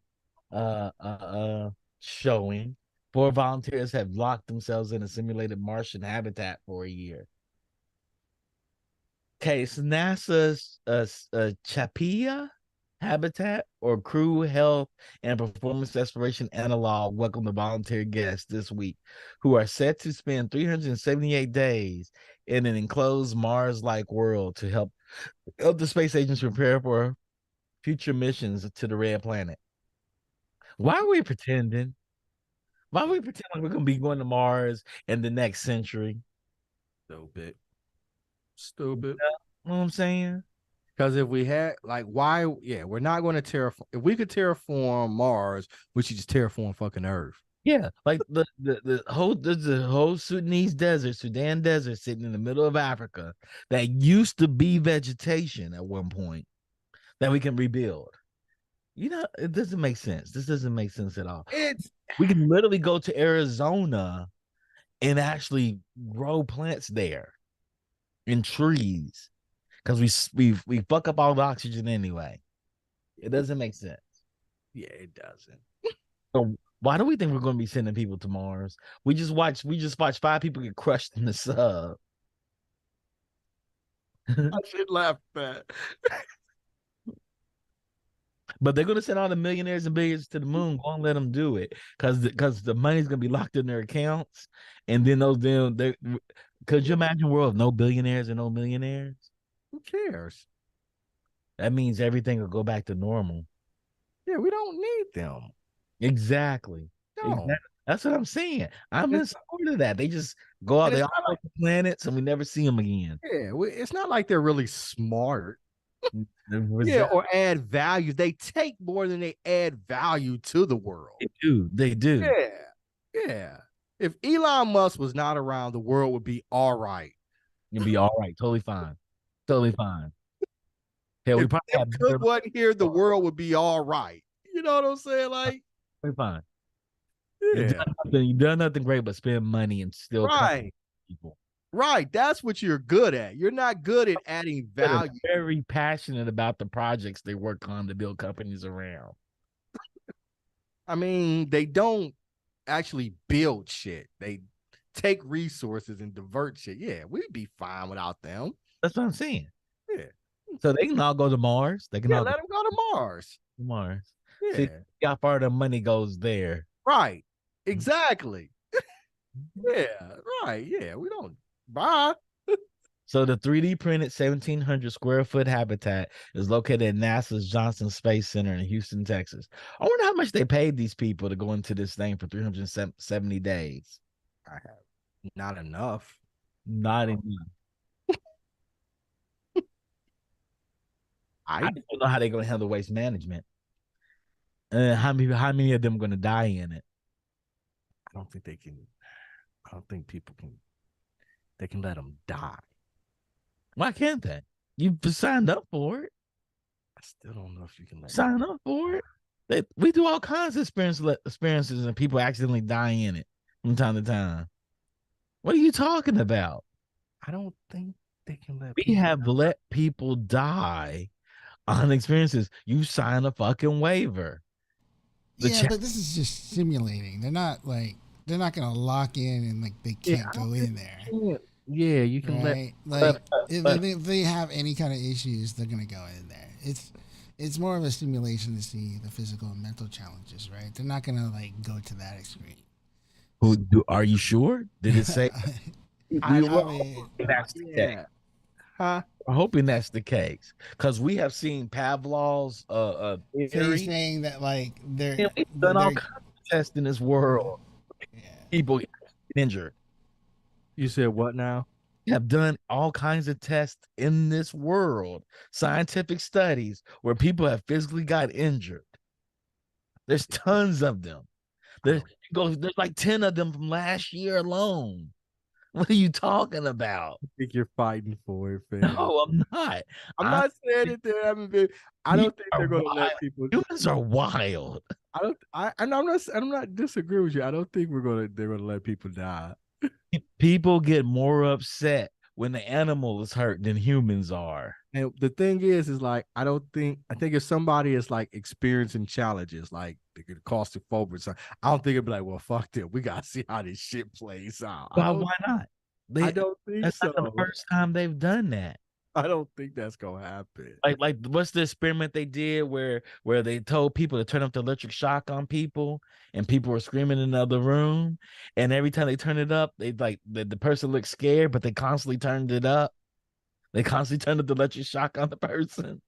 [SPEAKER 1] showing. 4 volunteers have locked themselves in a simulated Martian habitat for a year. Okay, it's NASA's Chapia habitat or crew health and performance exploration analog welcome the volunteer guests this week who are set to spend 378 days in an enclosed Mars-like world to help the space agency prepare for future missions to the red planet. Why are we pretending? Why are we pretending like we're gonna be going to Mars in the next century?
[SPEAKER 2] Stupid.
[SPEAKER 1] You know what I'm saying?
[SPEAKER 2] Because if we had, like, we're not going to terraform. If we could terraform Mars, we should just terraform fucking Earth.
[SPEAKER 1] Yeah, like the whole Sudan desert sitting in the middle of Africa that used to be vegetation at one point that we can rebuild. You know, it doesn't make sense. This doesn't make sense at all. We can literally go to Arizona and actually grow plants there and trees because we fuck up all the oxygen anyway. It doesn't make sense.
[SPEAKER 2] Yeah, it doesn't.
[SPEAKER 1] So why do we think we're going to be sending people to Mars? We just watched 5 people get crushed in the sub.
[SPEAKER 2] I should laugh at that.
[SPEAKER 1] But they're gonna send all the millionaires and billionaires to the moon. Go and let them do it, because the money's gonna be locked in their accounts, and then could you imagine a world of no billionaires and no millionaires?
[SPEAKER 2] Who cares?
[SPEAKER 1] That means everything will go back to normal.
[SPEAKER 2] Yeah, we don't need them.
[SPEAKER 1] Exactly.
[SPEAKER 2] No.
[SPEAKER 1] Exactly. That's what I'm saying. I'm in support of that. They just go out, they all like the planets, and we never see them again.
[SPEAKER 2] Yeah, it's not like they're really smart.
[SPEAKER 1] Yeah,
[SPEAKER 2] or add value. They take more than they add value to the world.
[SPEAKER 1] They do.
[SPEAKER 2] Yeah. If Elon Musk was not around, the world would be all right.
[SPEAKER 1] It'd be all right. Totally fine. Hell,
[SPEAKER 2] if Cook wasn't here, the world would be all right. You know what I'm saying? Like,
[SPEAKER 1] we're fine.
[SPEAKER 2] Yeah.
[SPEAKER 1] You've done nothing great but spend money and still people.
[SPEAKER 2] Right. That's what you're good at. You're not good at adding value.
[SPEAKER 1] They're very passionate about the projects they work on to build companies around.
[SPEAKER 2] I mean, they don't actually build shit. They take resources and divert shit. Yeah, we'd be fine without them.
[SPEAKER 1] That's what I'm saying.
[SPEAKER 2] Yeah.
[SPEAKER 1] So they can all go to Mars. They can all
[SPEAKER 2] let them go to Mars.
[SPEAKER 1] Mars.
[SPEAKER 2] Yeah.
[SPEAKER 1] See how far the money goes there.
[SPEAKER 2] Right. Exactly. Yeah. Right. Yeah. We don't buy.
[SPEAKER 1] So the 3D printed 1,700 square foot habitat is located at NASA's Johnson Space Center in Houston, Texas. I wonder how much they paid these people to go into this thing for 370 days.
[SPEAKER 2] I have not enough.
[SPEAKER 1] Not enough. I don't know how they're going to handle waste management. How many of them are going to die in it?
[SPEAKER 2] I don't think they can. I don't think people can. They can let them die.
[SPEAKER 1] Why can't they? You signed up for it.
[SPEAKER 2] I still don't know if you can
[SPEAKER 1] sign up for it. We do all kinds of experiences, and people accidentally die in it from time to time. What are you talking about?
[SPEAKER 2] I don't think they can let.
[SPEAKER 1] We have let people die on experiences. You sign a fucking waiver.
[SPEAKER 3] But this is just simulating. They're not gonna lock in and like they can't go in there.
[SPEAKER 2] Yeah, you can
[SPEAKER 3] right? If they have any kind of issues, they're gonna go in there. It's more of a simulation to see the physical and mental challenges, right? They're not gonna like go to that extreme.
[SPEAKER 1] Are you sure? Did it say?
[SPEAKER 3] I mean,
[SPEAKER 1] that's the case. Huh? We're hoping that's the case because we have seen Pavlov's theory
[SPEAKER 3] saying that like they're
[SPEAKER 1] we've done all kinds of tests in this world. Yeah. People get injured.
[SPEAKER 2] You said what now?
[SPEAKER 1] We have done all kinds of tests in this world, scientific studies where people have physically got injured. There's tons of them. There's like 10 of them from last year alone. What are you talking about?
[SPEAKER 2] I think you're fighting for it, fam.
[SPEAKER 1] No, I'm not.
[SPEAKER 2] I'm not saying it. There haven't been. I don't think they're going to let people.
[SPEAKER 1] Humans are wild.
[SPEAKER 2] I'm not disagreeing with you. I don't think they're going to let people die.
[SPEAKER 1] People get more upset when the animal is hurt than humans are.
[SPEAKER 2] And the thing is like, I think if somebody is like experiencing challenges, like they get claustrophobic, I don't think it'd be like, well, fuck them. We got to see how this shit plays out.
[SPEAKER 1] Why not?
[SPEAKER 2] I don't think
[SPEAKER 1] that's
[SPEAKER 2] so.
[SPEAKER 1] Not the first time they've done that.
[SPEAKER 2] I don't think that's gonna happen.
[SPEAKER 1] Like what's the experiment they did where they told people to turn up the electric shock on people and people were screaming in the other room, and every time they turn it up, they like the person looked scared, but they constantly turned it up. They constantly turned up the electric shock on the person.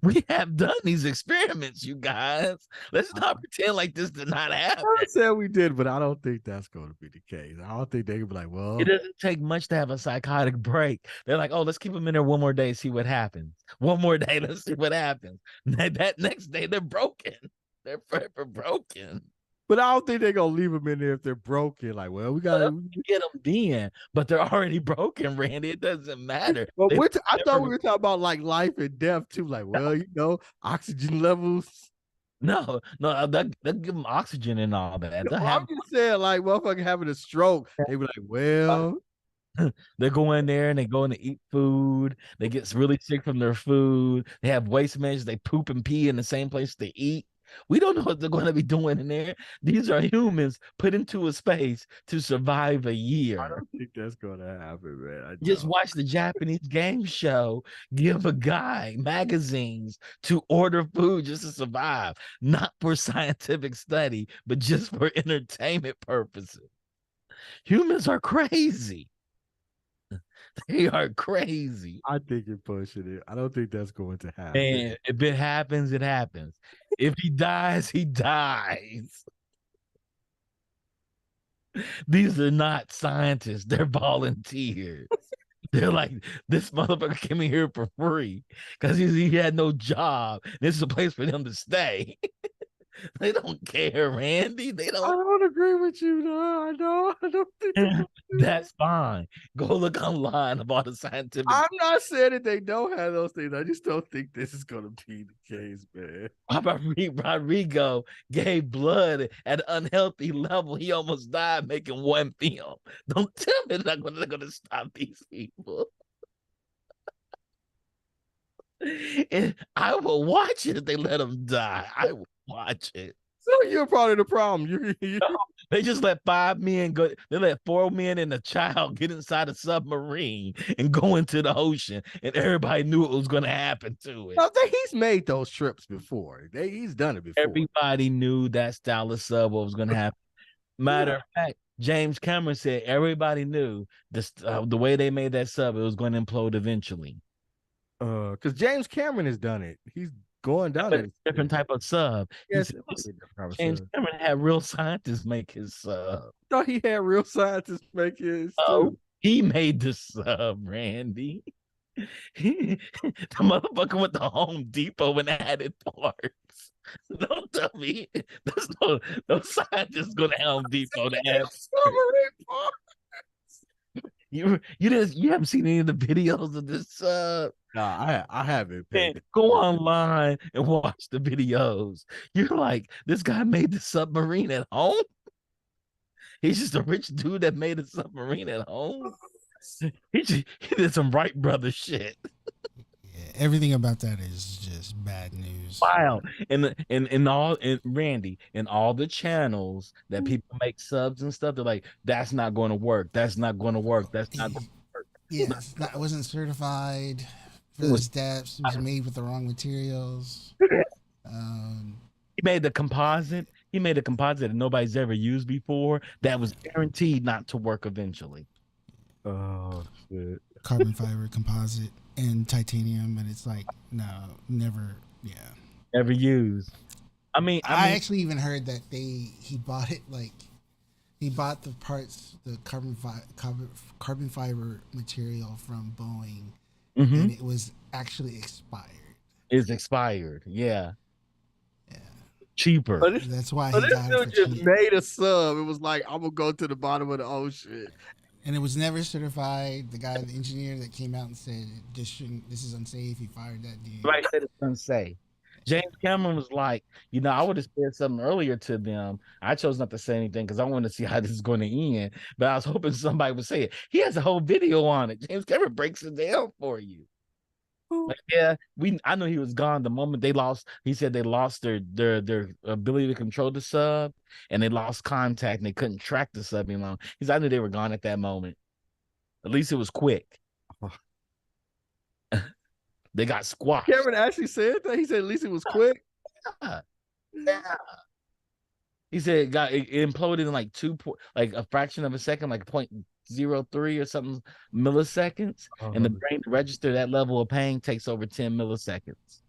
[SPEAKER 1] We have done these experiments, you guys. Let's not pretend like this did not happen.
[SPEAKER 2] I said we did, but I don't think that's going to be the case. I don't think they could be like, well,
[SPEAKER 1] it doesn't take much to have a psychotic break. They're like, oh, let's keep them in there one more day, see what happens. One more day, let's see what happens. That next day, they're broken. They're forever broken.
[SPEAKER 2] But I don't think they're gonna leave them in there if they're broken. Like, well, we gotta
[SPEAKER 1] get them then, but they're already broken, Randy. It doesn't matter.
[SPEAKER 2] Well, I thought we were talking about like life and death too. Like, well, oxygen levels.
[SPEAKER 1] No, they'll give them oxygen and all that.
[SPEAKER 2] I'm just saying, like, motherfucker having a stroke. They be like, well.
[SPEAKER 1] They go in there and they go in to eat food. They get really sick from their food. They have waste management. They poop and pee in the same place they eat. We don't know what they're going to be doing in there. These are humans put into a space to survive a year.
[SPEAKER 2] I don't think that's going to happen, man.
[SPEAKER 1] Just watch the Japanese game show give a guy magazines to order food just to survive, not for scientific study, but just for entertainment purposes. Humans are crazy. They are crazy.
[SPEAKER 2] I think you're pushing it. I don't think that's going to happen.
[SPEAKER 1] And if it happens, it happens. If he dies, he dies. These are not scientists. They're volunteers. They're like, this motherfucker came in here for free because he had no job. This is a place for them to stay. They don't care, Randy. They don't.
[SPEAKER 2] I don't agree with you, no. I don't think
[SPEAKER 1] that's fine. Go look online about the scientific.
[SPEAKER 2] I'm not saying that they don't have those things. I just don't think this is gonna be the case, man.
[SPEAKER 1] Rodrigo gave blood at an unhealthy level. He almost died making one film. Don't tell me they're not gonna stop these people. And I will watch it if they let him die. I will watch it.
[SPEAKER 2] So you're part of the problem.
[SPEAKER 1] No, they just let 5 men go. They let 4 men and a child get inside a submarine and go into the ocean, and everybody knew it was going to happen to it.
[SPEAKER 2] No, he's made those trips before. He's done it before.
[SPEAKER 1] Everybody knew that style of sub was going to happen. Matter of fact, James Cameron said everybody knew this the way they made that sub, it was going to implode eventually.
[SPEAKER 2] Because James Cameron has done it. He's going down
[SPEAKER 1] But
[SPEAKER 2] it.
[SPEAKER 1] it's a different type of sub.
[SPEAKER 2] Yes,
[SPEAKER 1] James Cameron had real scientists make his sub.
[SPEAKER 2] Thought he had real scientists make his
[SPEAKER 1] Oh,
[SPEAKER 2] too.
[SPEAKER 1] he made the sub, Randy. The motherfucker went to Home Depot and added parts. Don't tell me there's no scientists go to Home Depot to add parts. You haven't seen any of the videos of this sub?
[SPEAKER 2] Nah, I haven't.
[SPEAKER 1] Go online and watch the videos. You're like, this guy made the submarine at home? He's just a rich dude that made a submarine at home? He did some Wright Brothers shit.
[SPEAKER 3] Yeah, everything about that is just bad news.
[SPEAKER 1] Wow. And Randy, and all the channels that people make subs and stuff, they're like, that's not going to work. That's not going to work. That's not going to work.
[SPEAKER 3] Yeah, it wasn't certified for the steps. It was made with the wrong materials.
[SPEAKER 1] He made a composite that nobody's ever used before that was guaranteed not to work eventually.
[SPEAKER 2] Oh shit.
[SPEAKER 3] Carbon fiber composite and titanium, and it's like, no, never. Yeah,
[SPEAKER 1] never used. I mean,
[SPEAKER 3] I actually even heard that he bought it, like he bought the parts, the carbon fiber material from Boeing, and it was actually expired.
[SPEAKER 1] It's expired. Yeah. Cheaper.
[SPEAKER 3] That's why
[SPEAKER 2] he got it for just cheap. Made a sub. It was like, I'm gonna go to the bottom of the ocean.
[SPEAKER 3] And it was never certified. The engineer that came out and said this is unsafe. He fired that dude.
[SPEAKER 1] Right, said it's unsafe. James Cameron was like, I would have said something earlier to them. I chose not to say anything because I wanted to see how this is going to end. But I was hoping somebody would say it. He has a whole video on it. James Cameron breaks it down for you. Like, yeah, I knew he was gone the moment they lost. He said they lost their ability to control the sub, and they lost contact, and they couldn't track the sub any longer. He said, I knew they were gone at that moment. At least it was quick. They got squashed.
[SPEAKER 2] Cameron actually said that. He said at least it was quick.
[SPEAKER 1] Yeah. He said it imploded in like a fraction of a second, like 0.03 or something milliseconds, and the brain to register that level of pain takes over 10 milliseconds.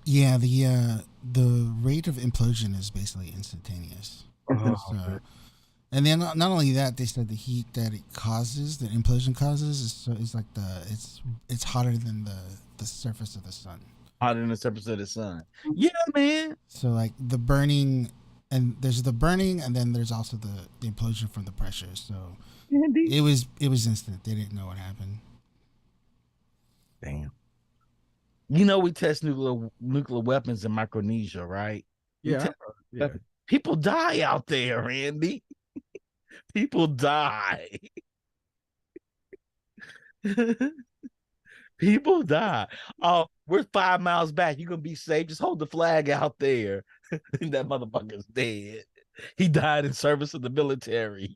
[SPEAKER 3] Yeah, the rate of implosion is basically instantaneous. And then not only that, they said the heat that it causes, the implosion causes, is like it's hotter than the surface of the sun.
[SPEAKER 1] Hotter than the surface of the sun. Yeah, man.
[SPEAKER 3] So like the burning, and there's the burning, and then there's also the implosion from the pressure. So it was instant. They didn't know what happened.
[SPEAKER 1] Damn. We test nuclear weapons in Micronesia, right?
[SPEAKER 2] Yeah.
[SPEAKER 1] People die out there, Randy. People die. People die. Oh, we're 5 miles back. You're gonna be safe. Just hold the flag out there. That motherfucker's dead. He died in service of the military.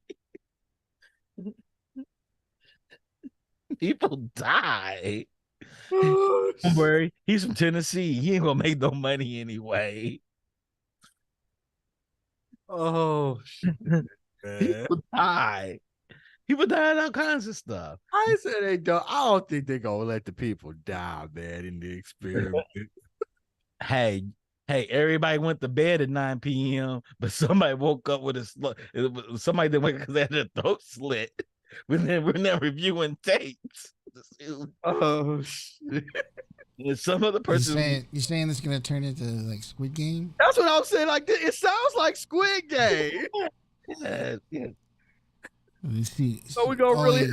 [SPEAKER 1] People die. Don't worry. He's from Tennessee. He ain't gonna make no money anyway.
[SPEAKER 2] Oh shit.
[SPEAKER 1] People die. People die in all kinds of stuff.
[SPEAKER 2] I said they don't. I don't think they're gonna let the people die, man, in the experiment.
[SPEAKER 1] Hey, everybody went to bed at 9 p.m., but somebody woke up with somebody that went because they had their throat slit. We're not reviewing tapes.
[SPEAKER 2] Oh shit.
[SPEAKER 1] And some other person.
[SPEAKER 3] You're saying this is gonna turn into like Squid Game?
[SPEAKER 2] That's what I'm saying. Like it sounds like Squid Game.
[SPEAKER 1] Yeah.
[SPEAKER 2] So we're gonna really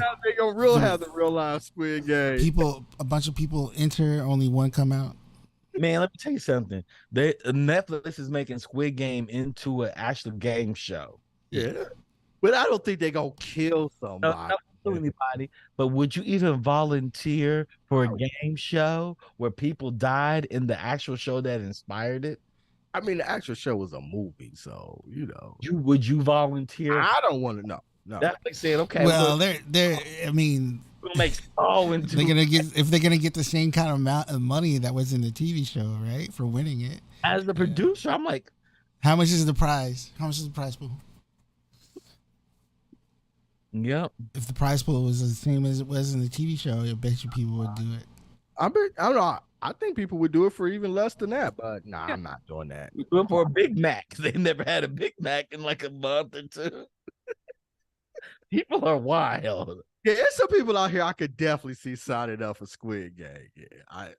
[SPEAKER 2] have the real life Squid Game.
[SPEAKER 3] A bunch of people enter, only one come out.
[SPEAKER 1] Man, let me tell you something. Netflix is making Squid Game into an actual game show.
[SPEAKER 2] Yeah, but I don't think they're gonna kill somebody.
[SPEAKER 1] Not kill anybody. But would you even volunteer for a game show where people died in the actual show that inspired it?
[SPEAKER 2] I mean, the actual show was a movie, so
[SPEAKER 1] Would you volunteer?
[SPEAKER 2] I don't want to know. No.
[SPEAKER 1] Netflix said, okay.
[SPEAKER 3] Well, they're. I mean,
[SPEAKER 1] we'll make
[SPEAKER 3] they're gonna get the same kind of amount of money that was in the TV show, right, for winning it.
[SPEAKER 1] As the producer, I'm like,
[SPEAKER 3] how much is the prize? How much is the prize pool?
[SPEAKER 1] Yep.
[SPEAKER 3] If the prize pool was the same as it was in the TV show, I bet you people would do it.
[SPEAKER 2] I don't know. I think people would do it for even less than that, but nah,
[SPEAKER 1] Yeah.
[SPEAKER 2] I'm not doing that.
[SPEAKER 1] We went for a Big Mac. They never had a Big Mac in like a month or two. People are wild.
[SPEAKER 2] Yeah, there's some people out here I could definitely see signing up for Squid Game. Yeah,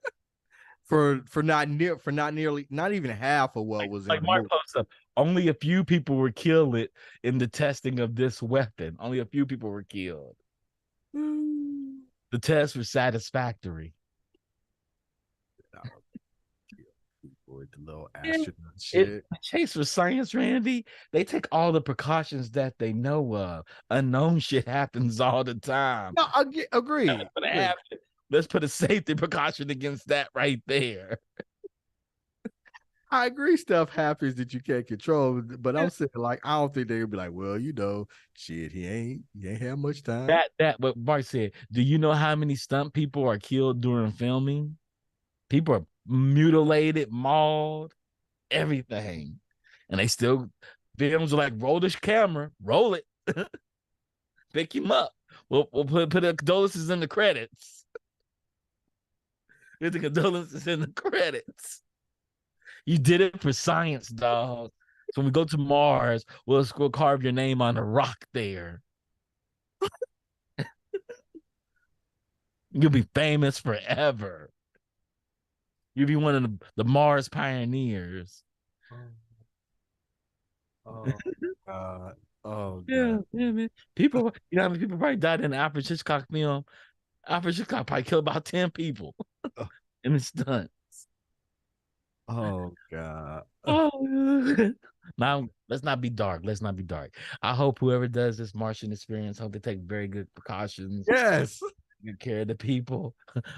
[SPEAKER 2] for not even half of what was in the
[SPEAKER 1] Mark
[SPEAKER 2] movie.
[SPEAKER 1] posts up. Only a few people were killed in the testing of this weapon. Only a few people were killed. The test was satisfactory.
[SPEAKER 2] With the little astronaut shit.
[SPEAKER 1] Chase for science, Randy. They take all the precautions that they know of. Unknown shit happens all the time.
[SPEAKER 2] No, agree.
[SPEAKER 1] Let's put a safety precaution against that right there.
[SPEAKER 2] I agree stuff happens that you can't control, but I'm saying like I don't think they'd be like, well, shit, he ain't had much time.
[SPEAKER 1] That what Mark said. Do you know how many stunt people are killed during filming? People are mutilated, mauled, everything. And they still films are like, roll this camera, roll it. Pick him up. We'll put the condolences in the credits. Put the condolences in the credits. You did it for science, dog. So when we go to Mars, we'll carve your name on a rock there. You'll be famous forever. You'll be one of the Mars pioneers.
[SPEAKER 2] Oh God. Oh
[SPEAKER 1] yeah, man. People, you know how many people probably died in the Alfred Hitchcock film? Alfred Hitchcock probably killed about 10 people in the stunts.
[SPEAKER 2] Oh God.
[SPEAKER 1] Oh, now let's not be dark. I hope whoever does this Martian experience, hope they take very good precautions.
[SPEAKER 2] Yes.
[SPEAKER 1] Good care of the people.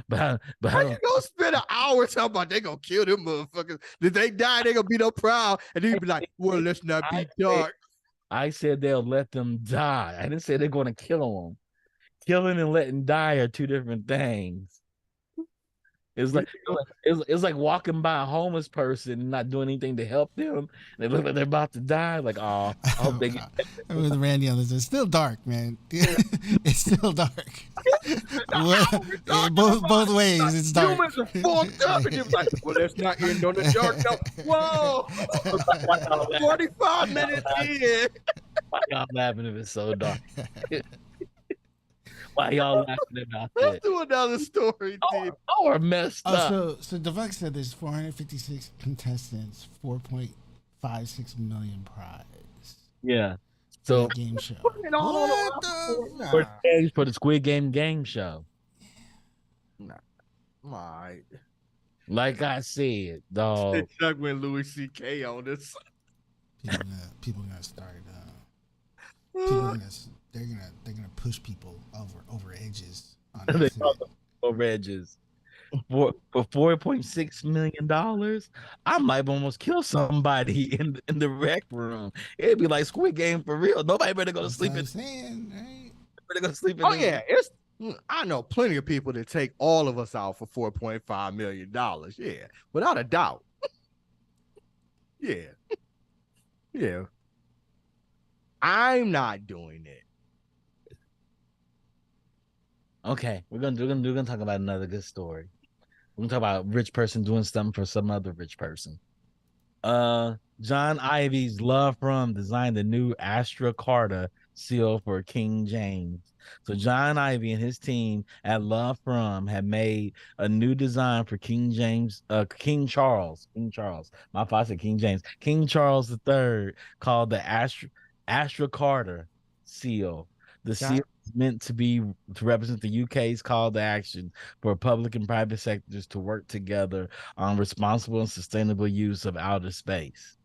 [SPEAKER 1] but
[SPEAKER 2] how you gonna spend an hour talking about they gonna kill them motherfuckers? If they die, they gonna be no proud, and then you be like, well, let's not be dark.
[SPEAKER 1] I said they'll let them die. I didn't say they're gonna kill them. Killing and letting die are two different things. It's like walking by a homeless person and not doing anything to help them. They look like they're about to die. Like, oh, I hope they get.
[SPEAKER 3] I'm with Randy on this. It's still dark, man. It's still dark. Both ways, it's dark.
[SPEAKER 2] Humans are fucked up, and you're like, well, let's not end on the dark note. Whoa, 45 minutes in.
[SPEAKER 1] Why y'all laughing if it's so dark? Why y'all laughing about that?
[SPEAKER 2] Let's do another story, dude.
[SPEAKER 1] Or messed up.
[SPEAKER 3] So Devuck said there's 456 contestants, 4.56 million prize.
[SPEAKER 1] Yeah. So
[SPEAKER 3] game show.
[SPEAKER 1] For the Squid Game show.
[SPEAKER 2] Nah. My.
[SPEAKER 1] Like I said, dog.
[SPEAKER 2] Chuck went Louis C.K. on this.
[SPEAKER 3] People gonna start. They're gonna push people over edges.
[SPEAKER 1] Over edges. For $4.6 million, I might almost kill somebody in the rec room. It'd be like Squid Game for real. Nobody better go to sleep.
[SPEAKER 3] Right?
[SPEAKER 1] Better go to sleep.
[SPEAKER 2] I know plenty of people that take all of us out for $4.5 million. Yeah, without a doubt. Yeah. I'm not doing it.
[SPEAKER 1] Okay, we're gonna talk about another good story. We're gonna talk about a rich person doing something for some other rich person. John Ivy's Love From designed the new Astra Carta seal for King James. So John Ivy and his team at Love From had made a new design for King Charles. My father said King James. King Charles III, called the Astra Carta seal. The seal is meant to represent the UK's call to action for public and private sectors to work together on responsible and sustainable use of outer space.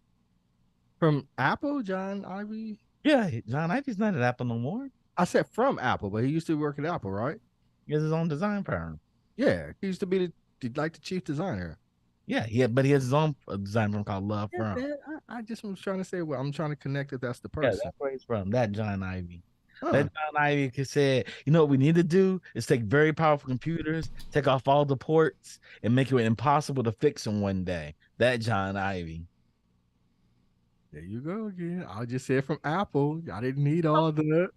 [SPEAKER 2] From Apple, John Ivy?
[SPEAKER 1] Yeah, John Ivy's not at Apple no more.
[SPEAKER 2] I said from Apple, but he used to work at Apple, right?
[SPEAKER 1] He has his own design firm.
[SPEAKER 2] Yeah, he used to be the chief designer.
[SPEAKER 1] Yeah, but he has his own design firm called Love From.
[SPEAKER 2] I just was trying to say, well, I'm trying to connect if that's the person.
[SPEAKER 1] Yeah, that's where he's from. That John Ivy. That John Ivy said, you know what we need to do is take very powerful computers, take off all the ports, and make it impossible to fix them one day. That John Ivy.
[SPEAKER 2] There you go again. I'll just say it from Apple. I didn't need all the.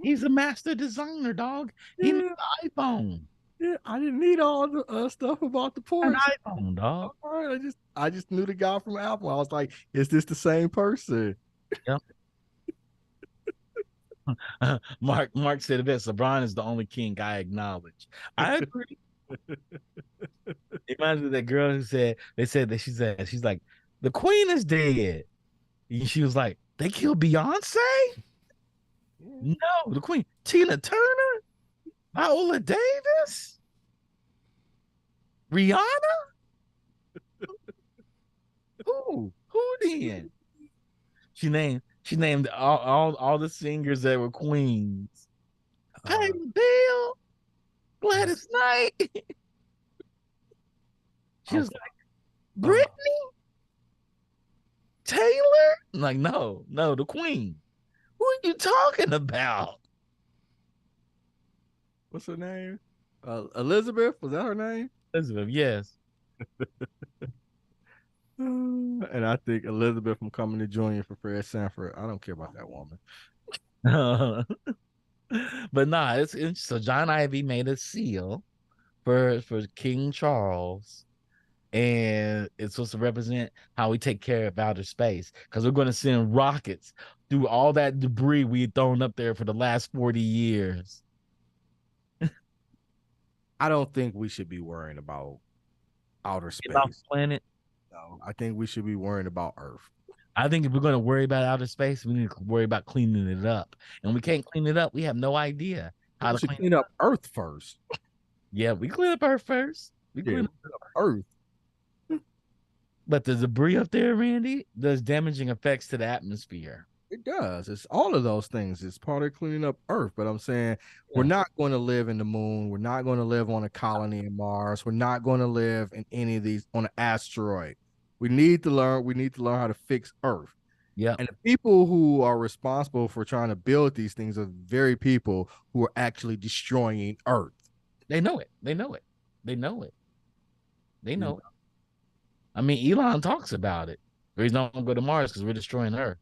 [SPEAKER 1] He's a master designer, dog. He made the iPhone.
[SPEAKER 2] Yeah, I didn't need all the stuff about the
[SPEAKER 1] An
[SPEAKER 2] ports.
[SPEAKER 1] iPhone, dog.
[SPEAKER 2] All right, I just knew the guy from Apple. I was like, is this the same person?
[SPEAKER 1] Yep. Mark said it best. LeBron is the only king I acknowledge. I agree. Imagine that girl who said she's like, the queen is dead. And she was like, they killed Beyonce? No, the queen. Tina Turner? Viola Davis? Rihanna? Who? Who then? She named all the singers that were queens. Patti LaBelle, Gladys Knight. She was like, Brittany, Taylor. I'm like, no, the queen. Who are you talking about?
[SPEAKER 2] What's her name? Elizabeth, was that her name?
[SPEAKER 1] Elizabeth, yes.
[SPEAKER 2] And I think Elizabeth from Coming to Junior for Fred Sanford. I don't care about that woman.
[SPEAKER 1] But nah, it's so John Ivy made a seal for King Charles, and it's supposed to represent how we take care of outer space, because we're going to send rockets through all that debris we've thrown up there for the last 40 years.
[SPEAKER 2] I don't think we should be worrying about outer space.
[SPEAKER 1] About planet.
[SPEAKER 2] No, I think we should be worrying about Earth.
[SPEAKER 1] I think if we're going to worry about outer space, we need to worry about cleaning it up. And we can't clean it up. We have no idea how to
[SPEAKER 2] clean up Earth first.
[SPEAKER 1] Yeah, we clean up Earth first. We clean up
[SPEAKER 2] Earth.
[SPEAKER 1] But the debris up there, Randy, does damaging effects to the atmosphere.
[SPEAKER 2] It does. It's all of those things. It's part of cleaning up Earth. But I'm saying we're not going to live in the moon. We're not going to live on a colony in Mars. We're not going to live in any of these on an asteroid. We need to learn how to fix Earth.
[SPEAKER 1] Yeah.
[SPEAKER 2] And the people who are responsible for trying to build these things are the very people who are actually destroying Earth.
[SPEAKER 1] They know it. I mean, Elon talks about it. The reason I don't go to Mars because we're destroying Earth.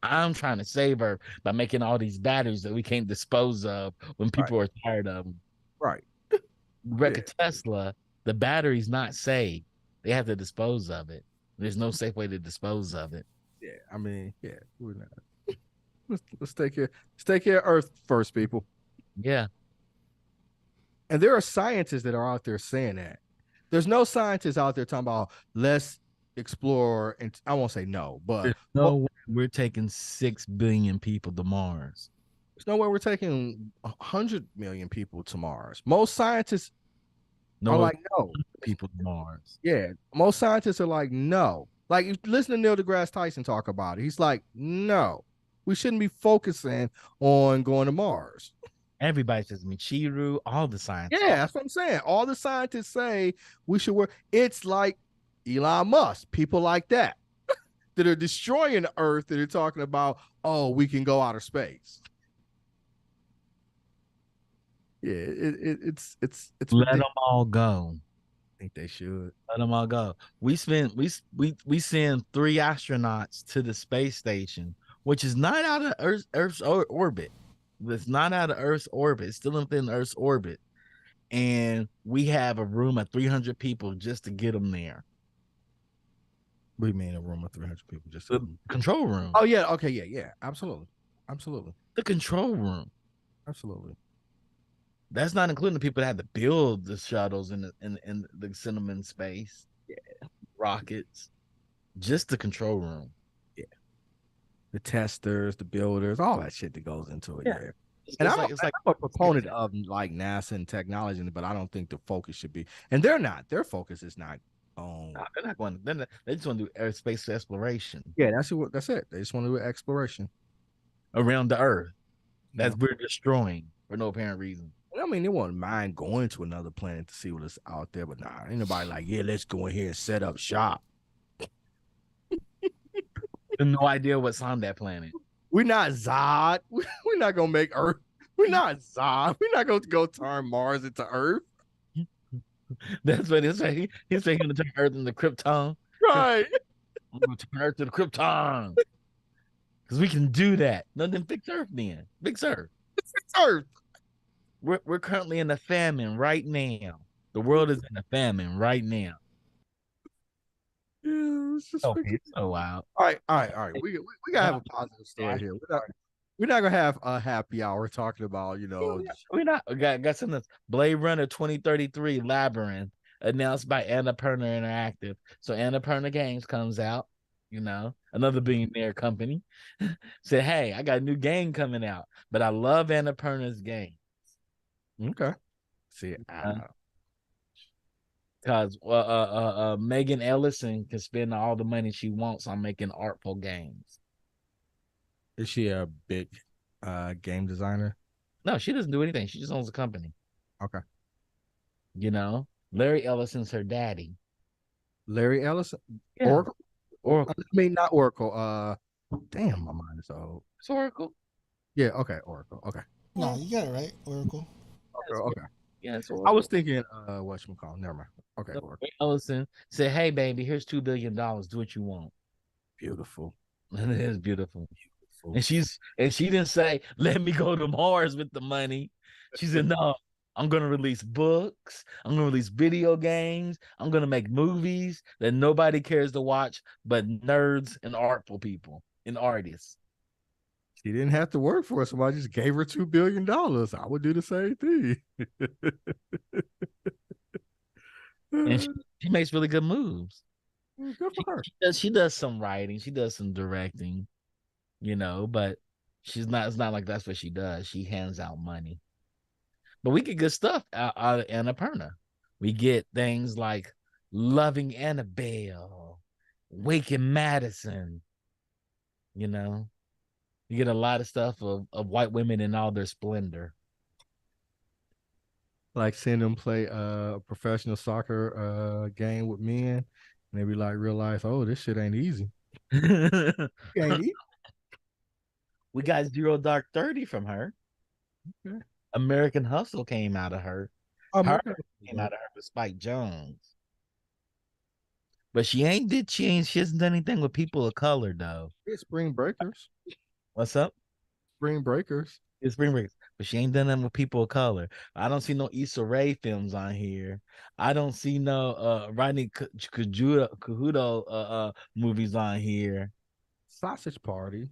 [SPEAKER 1] I'm trying to save Earth by making all these batteries that we can't dispose of when people are tired of them.
[SPEAKER 2] Right.
[SPEAKER 1] Wreck a Tesla, the battery's not safe. They have to dispose of it. There's no safe way to dispose of it.
[SPEAKER 2] Yeah, I mean, we're not. Let's take care of Earth first, people.
[SPEAKER 1] Yeah.
[SPEAKER 2] And there are scientists that are out there saying that. There's no scientists out there talking about let's explore, and I won't say no, but
[SPEAKER 1] there's no way we're taking 6 billion people to Mars.
[SPEAKER 2] There's no way we're taking 100 million people to Mars. Most scientists are like, no.
[SPEAKER 1] People to Mars.
[SPEAKER 2] Yeah. Most scientists are like, no. Like, you listen to Neil deGrasse Tyson talk about it. He's like, no, we shouldn't be focusing on going to Mars.
[SPEAKER 1] Everybody says Michiru, all the scientists.
[SPEAKER 2] Yeah, that's what I'm saying. All the scientists say we should work. It's like Elon Musk, people like that that are destroying the Earth that are talking about, oh, we can go outer space. Yeah, it's
[SPEAKER 1] let them all go.
[SPEAKER 2] I think they should
[SPEAKER 1] let them all go. We send 3 astronauts to the space station, which is not out of Earth's orbit. It's not out of Earth's orbit. It's still within Earth's orbit, and we have a room of 300 people just to get them there.
[SPEAKER 2] What do you mean a room of 300 people? Just
[SPEAKER 1] the control room.
[SPEAKER 2] Oh yeah, okay, yeah, absolutely.
[SPEAKER 1] The control room,
[SPEAKER 2] absolutely.
[SPEAKER 1] That's not including the people that had to build the shuttles and the send them in space.
[SPEAKER 2] Yeah,
[SPEAKER 1] rockets. Just the control room.
[SPEAKER 2] Yeah, the testers, the builders, all that shit that goes into it. Yeah. And I'm a proponent of like NASA and technology, but I don't think the focus should be. And they're not. Their focus is not on.
[SPEAKER 1] No, they're not going. They just want to do airspace exploration.
[SPEAKER 2] Yeah, that's it. They just want to do exploration
[SPEAKER 1] around the Earth. That's we're destroying for no apparent reason.
[SPEAKER 2] I mean, they wouldn't mind going to another planet to see what is out there, but nah, ain't nobody like, yeah, let's go in here and set up shop.
[SPEAKER 1] No idea what's on that planet.
[SPEAKER 2] We're not Zod. We're not gonna make Earth. We're not Zod. We're not going to go turn Mars into Earth.
[SPEAKER 1] That's what he's saying. He's saying he's gonna turn Earth into Krypton.
[SPEAKER 2] Right.
[SPEAKER 1] I'm gonna turn Earth into Krypton. Because we can do that. No, then fix Earth then. Fix Earth.
[SPEAKER 2] Earth.
[SPEAKER 1] We're currently in a famine right now. The world is in a famine right now.
[SPEAKER 2] Yeah, it's just
[SPEAKER 1] Oh,
[SPEAKER 2] freaking.
[SPEAKER 1] it's so wild.
[SPEAKER 2] All right, all right, all right. We gotta have a positive story here. We're not gonna have a happy hour talking about
[SPEAKER 1] We're not. We got something. Blade Runner 2033 Labyrinth announced by Annapurna Interactive. So Annapurna Games comes out. Another billionaire company said, "Hey, I got a new game coming out, but I love Annapurna's game."
[SPEAKER 2] Okay. See,
[SPEAKER 1] Because Megan Ellison can spend all the money she wants on making artful games.
[SPEAKER 2] is she a big game designer?
[SPEAKER 1] No, she doesn't do anything. She just owns a company.
[SPEAKER 2] Okay.
[SPEAKER 1] Larry Ellison's her daddy.
[SPEAKER 2] Larry Ellison?
[SPEAKER 1] Yeah.
[SPEAKER 2] Oracle?
[SPEAKER 1] Oracle.
[SPEAKER 2] I mean, not Oracle. Damn, my mind is old.
[SPEAKER 1] It's Oracle.
[SPEAKER 2] Yeah, okay, Oracle. Okay.
[SPEAKER 3] No, you got it right, Oracle.
[SPEAKER 2] Okay.
[SPEAKER 1] Yeah, it's
[SPEAKER 2] I
[SPEAKER 1] Oracle.
[SPEAKER 2] was thinking whatchamacallit. Never mind. Okay, Oracle.
[SPEAKER 1] Larry Ellison said, "Hey, baby, here's $2 billion. Do what you want."
[SPEAKER 2] Beautiful.
[SPEAKER 1] And it is beautiful. And she didn't say, "Let me go to Mars with the money." She said, "No, I'm gonna release books, I'm gonna release video games, I'm gonna make movies that nobody cares to watch but nerds and artful people and artists."
[SPEAKER 2] She didn't have to work for it. Somebody just gave her $2 billion. I would do the same thing.
[SPEAKER 1] And she makes really good moves.
[SPEAKER 2] Good for her.
[SPEAKER 1] She does some writing, she does some directing, but it's not like that's what she does. She hands out money. But we get good stuff out of Annapurna. We get things like Loving Annabelle, Waking Madison. You get a lot of stuff of white women in all their splendor.
[SPEAKER 2] Like seeing them play a professional soccer game with men, and they be like realize, oh, this shit ain't easy. Ain't easy.
[SPEAKER 1] We got Zero Dark 30 from her.
[SPEAKER 2] Okay.
[SPEAKER 1] American Hustle came out of her.
[SPEAKER 2] American
[SPEAKER 1] Came out of her with Spike Jones. But she hasn't done anything with people of color though.
[SPEAKER 2] It's Spring Breakers.
[SPEAKER 1] What's up?
[SPEAKER 2] Spring Breakers.
[SPEAKER 1] It's Spring Breakers, but she ain't done nothing with people of color. I don't see no Issa Rae films on here. I don't see no Rodney Cahuto movies on here.
[SPEAKER 2] Sausage Party.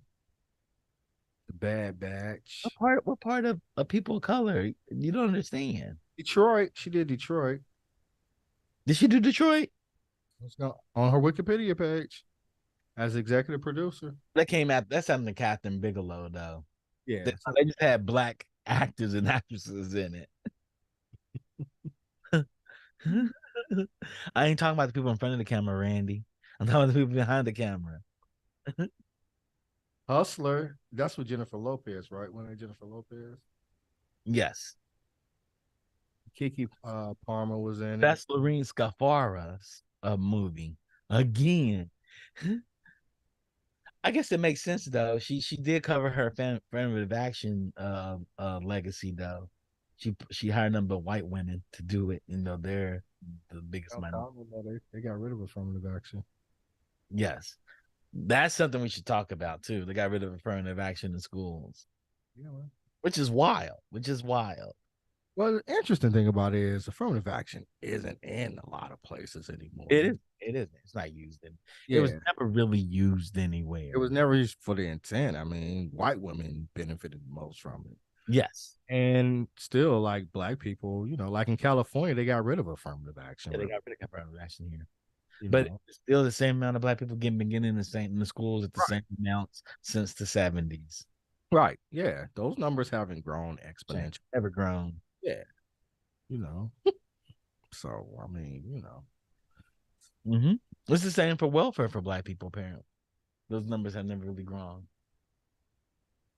[SPEAKER 2] The Bad Batch.
[SPEAKER 1] What part of people of color? You don't understand.
[SPEAKER 2] Detroit. She did Detroit.
[SPEAKER 1] Did she do Detroit?
[SPEAKER 2] On her Wikipedia page as executive producer.
[SPEAKER 1] That came out. That's something Catherine Bigelow though.
[SPEAKER 2] Yeah,
[SPEAKER 1] they just had black actors and actresses in it. I ain't talking about the people in front of the camera, Randy. I'm talking about the people behind the camera.
[SPEAKER 2] Hustler. That's with Jennifer Lopez, right? When Jennifer Lopez.
[SPEAKER 1] Yes.
[SPEAKER 2] Kiki Palmer was in it.
[SPEAKER 1] That's Lorene Scafara's movie again. I guess it makes sense though. She did cover her affirmative action legacy though. She hired a number of white women to do it. They're the biggest money.
[SPEAKER 2] They got rid of affirmative action.
[SPEAKER 1] Yes, that's something we should talk about too. They got rid of affirmative action in schools.
[SPEAKER 2] Yeah, man.
[SPEAKER 1] Which is wild.
[SPEAKER 2] Well, the interesting thing about it is affirmative action isn't in a lot of places anymore.
[SPEAKER 1] It is. It's not used in. Yeah. It was never really used anywhere.
[SPEAKER 2] It was never used for the intent. I mean, white women benefited the most from it.
[SPEAKER 1] Yes.
[SPEAKER 2] And still, like black people, like in California, they got rid of affirmative action.
[SPEAKER 1] Yeah, they got rid of affirmative action here. But still the same amount of black people getting in the schools at the same amounts since the 70s.
[SPEAKER 2] Right. Yeah. Those numbers haven't grown exponentially.
[SPEAKER 1] Ever grown.
[SPEAKER 2] Yeah. So, I mean,
[SPEAKER 1] It's the same for welfare for black people, apparently. Those numbers have never really grown.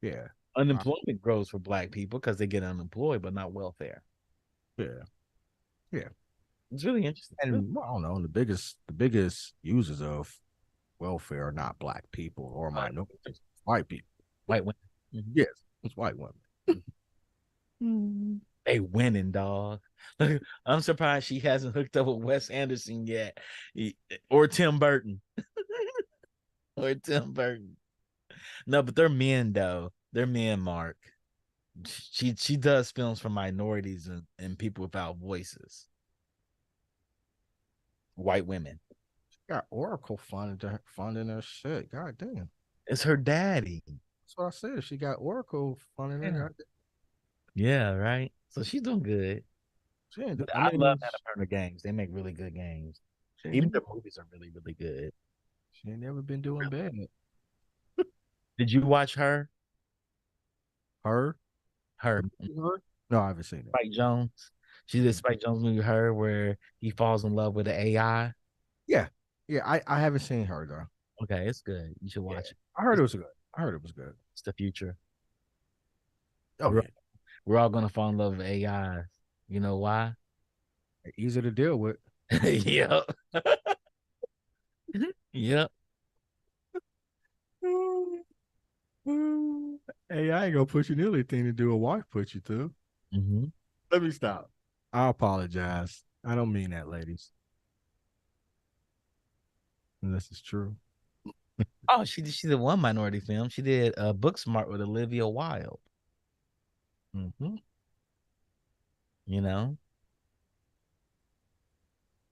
[SPEAKER 2] Yeah.
[SPEAKER 1] Unemployment grows for black people because they get unemployed, but not welfare.
[SPEAKER 2] Yeah. Yeah.
[SPEAKER 1] It's really interesting.
[SPEAKER 2] And I don't know, the biggest users of welfare are not black people or minorities, white people.
[SPEAKER 1] White women.
[SPEAKER 2] Yes, it's white women.
[SPEAKER 1] They winning, dog. I'm surprised she hasn't hooked up with Wes Anderson yet, or Tim Burton, No, but they're men though. They're men, Mark. She does films for minorities and people without voices, white women.
[SPEAKER 2] Got Oracle funding her shit. God damn.
[SPEAKER 1] It's her daddy.
[SPEAKER 2] That's what I said. She got Oracle funding
[SPEAKER 1] Yeah.
[SPEAKER 2] her.
[SPEAKER 1] Yeah, right. So she's doing good. But
[SPEAKER 2] I
[SPEAKER 1] I love
[SPEAKER 2] mean,
[SPEAKER 1] Annapurna games. They make really good games.
[SPEAKER 2] she
[SPEAKER 1] Even
[SPEAKER 2] ain't,
[SPEAKER 1] their movies are really, really good.
[SPEAKER 2] she ain't never been doing bad.
[SPEAKER 1] Did you watch her?
[SPEAKER 2] Her?
[SPEAKER 1] Her,
[SPEAKER 2] Her? No, I haven't seen it.
[SPEAKER 1] Spike Jones. She did Spike Jones movie, her, where he falls in love with the AI.
[SPEAKER 2] Yeah. Yeah, I haven't seen her though.
[SPEAKER 1] Okay, it's good. You should watch it.
[SPEAKER 2] I heard it was good. I heard it was good.
[SPEAKER 1] It's the future.
[SPEAKER 2] Oh
[SPEAKER 1] We're,
[SPEAKER 2] yeah.
[SPEAKER 1] we're all gonna fall in love with AI. You know why?
[SPEAKER 2] Easy to deal with.
[SPEAKER 1] Yep. Yep.
[SPEAKER 2] Hey, I ain't gonna put you near anything to do a wife put you through.
[SPEAKER 1] Mm-hmm.
[SPEAKER 2] Let me stop. I apologize. I don't mean that, ladies. Unless it's true.
[SPEAKER 1] Oh, she did one minority film. She did Booksmart with Olivia Wilde.
[SPEAKER 2] Mm-hmm.
[SPEAKER 1] You know?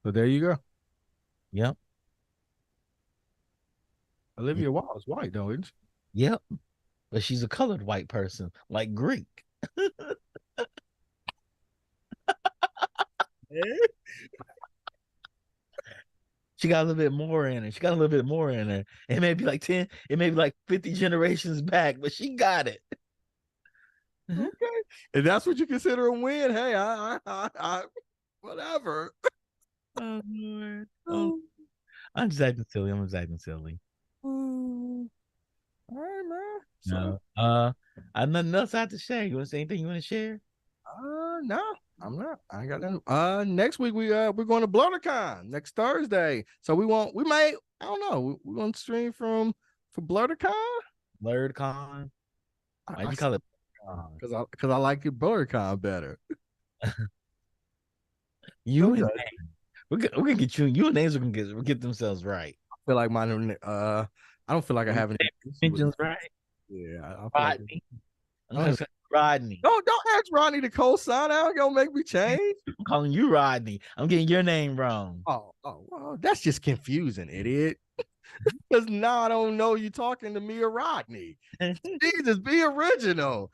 [SPEAKER 2] So there you go.
[SPEAKER 1] Yep.
[SPEAKER 2] Olivia Wilde is white though, isn't she?
[SPEAKER 1] Yep. But she's a colored white person, like Greek. She got a little bit more in her. She got a little bit more in her. It may be like 10, it may be like 50 generations back, but she got it.
[SPEAKER 2] Okay. If that's what you consider a win, hey, I whatever.
[SPEAKER 1] Oh, Lord. Oh, I'm just acting silly. I'm just acting silly.
[SPEAKER 2] All right, man. So,
[SPEAKER 1] No. I have nothing else I have to share. You want to say anything you want to share?
[SPEAKER 2] no, I'm not. I ain't got nothing. Next week we're going to BlurderCon next Thursday. So we may, I don't know, we're gonna stream for BlurderCon.
[SPEAKER 1] BlurredCon? Why'd you call it BlurredCon?
[SPEAKER 2] Because I like your BlurderCon better.
[SPEAKER 1] You and we're gonna get you and Names are gonna get themselves right.
[SPEAKER 2] I feel like I don't feel like I have any
[SPEAKER 1] Mentions right.
[SPEAKER 2] Yeah, I feel like
[SPEAKER 1] Rodney. I'm gonna say Rodney.
[SPEAKER 2] don't ask Ronnie to co-sign out. Gonna make me change.
[SPEAKER 1] I'm calling you Rodney. I'm getting your name wrong.
[SPEAKER 2] Oh, well, that's just confusing, idiot. Because now I don't know you talking to me or Rodney. Jesus, be original.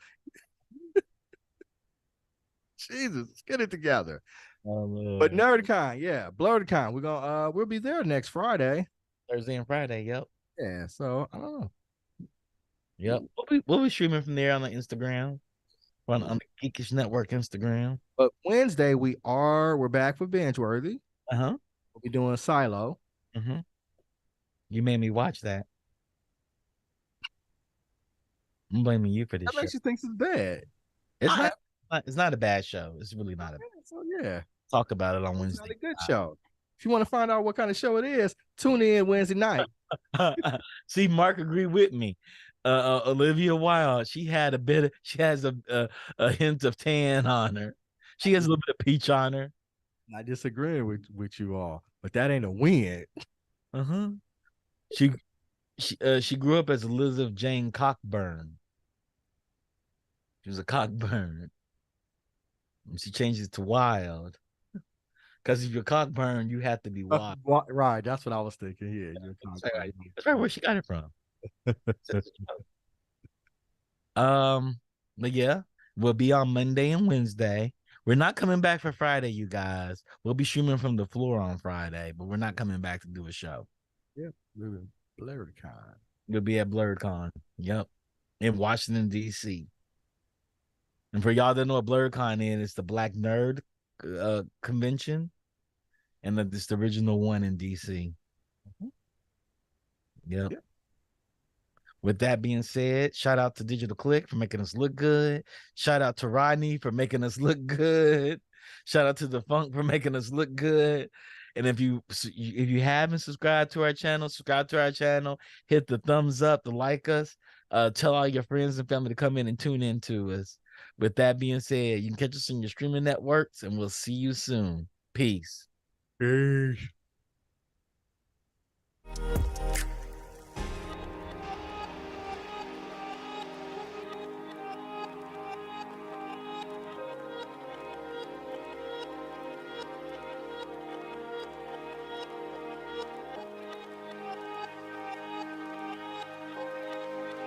[SPEAKER 2] Jesus, let's get it together.
[SPEAKER 1] Oh,
[SPEAKER 2] But NerdCon, yeah, BlurredCon. We'll be there next Friday.
[SPEAKER 1] Thursday and Friday. Yep.
[SPEAKER 2] Yeah, so I don't know.
[SPEAKER 1] Yep. We'll be streaming from there on the Instagram, on the Geekish Network Instagram.
[SPEAKER 2] But Wednesday we're back for Bingeworthy.
[SPEAKER 1] Uh-huh.
[SPEAKER 2] We'll be doing Silo.
[SPEAKER 1] Mm-hmm. You made me watch that. I'm blaming you for this
[SPEAKER 2] That
[SPEAKER 1] show.
[SPEAKER 2] makes you think it's bad.
[SPEAKER 1] It's not a bad show. It's really not a
[SPEAKER 2] So yeah.
[SPEAKER 1] Talk about it on
[SPEAKER 2] It's
[SPEAKER 1] Wednesday.
[SPEAKER 2] not a good show. If you want to find out what kind of show it is, tune in Wednesday night.
[SPEAKER 1] See, Mark agreed with me. Olivia Wilde, she has a hint of tan on her. She has a little bit of peach on her.
[SPEAKER 2] Not disagreeing with you all, but that ain't a win.
[SPEAKER 1] Uh-huh. She grew up as Elizabeth Jane Cockburn. She was a Cockburn. She changes to Wild. Because if you're Cockburn, you have to be wild.
[SPEAKER 2] Right, that's what I was thinking. Yeah,
[SPEAKER 1] that's right where she got it from. But yeah, we'll be on Monday and Wednesday. We're not coming back for Friday, you guys. We'll be streaming from the floor on Friday, but we're not coming back to do a show.
[SPEAKER 2] Yep, BlurredCon.
[SPEAKER 1] We'll be at BlurredCon. Yep, in Washington D.C. And for y'all that know what BlurredCon is, it's the Black Nerd convention, and it's the original one in DC. Yep. With that being said, shout out to Digital Click for making us look good. Shout out to Rodney for making us look good. Shout out to the Funk for making us look good. And if you haven't subscribed to our channel, subscribe to our channel. Hit the thumbs up to like us. Tell all your friends and family to come in and tune in to us. With that being said, you can catch us on your streaming networks, and we'll see you soon. Peace.
[SPEAKER 2] Peace.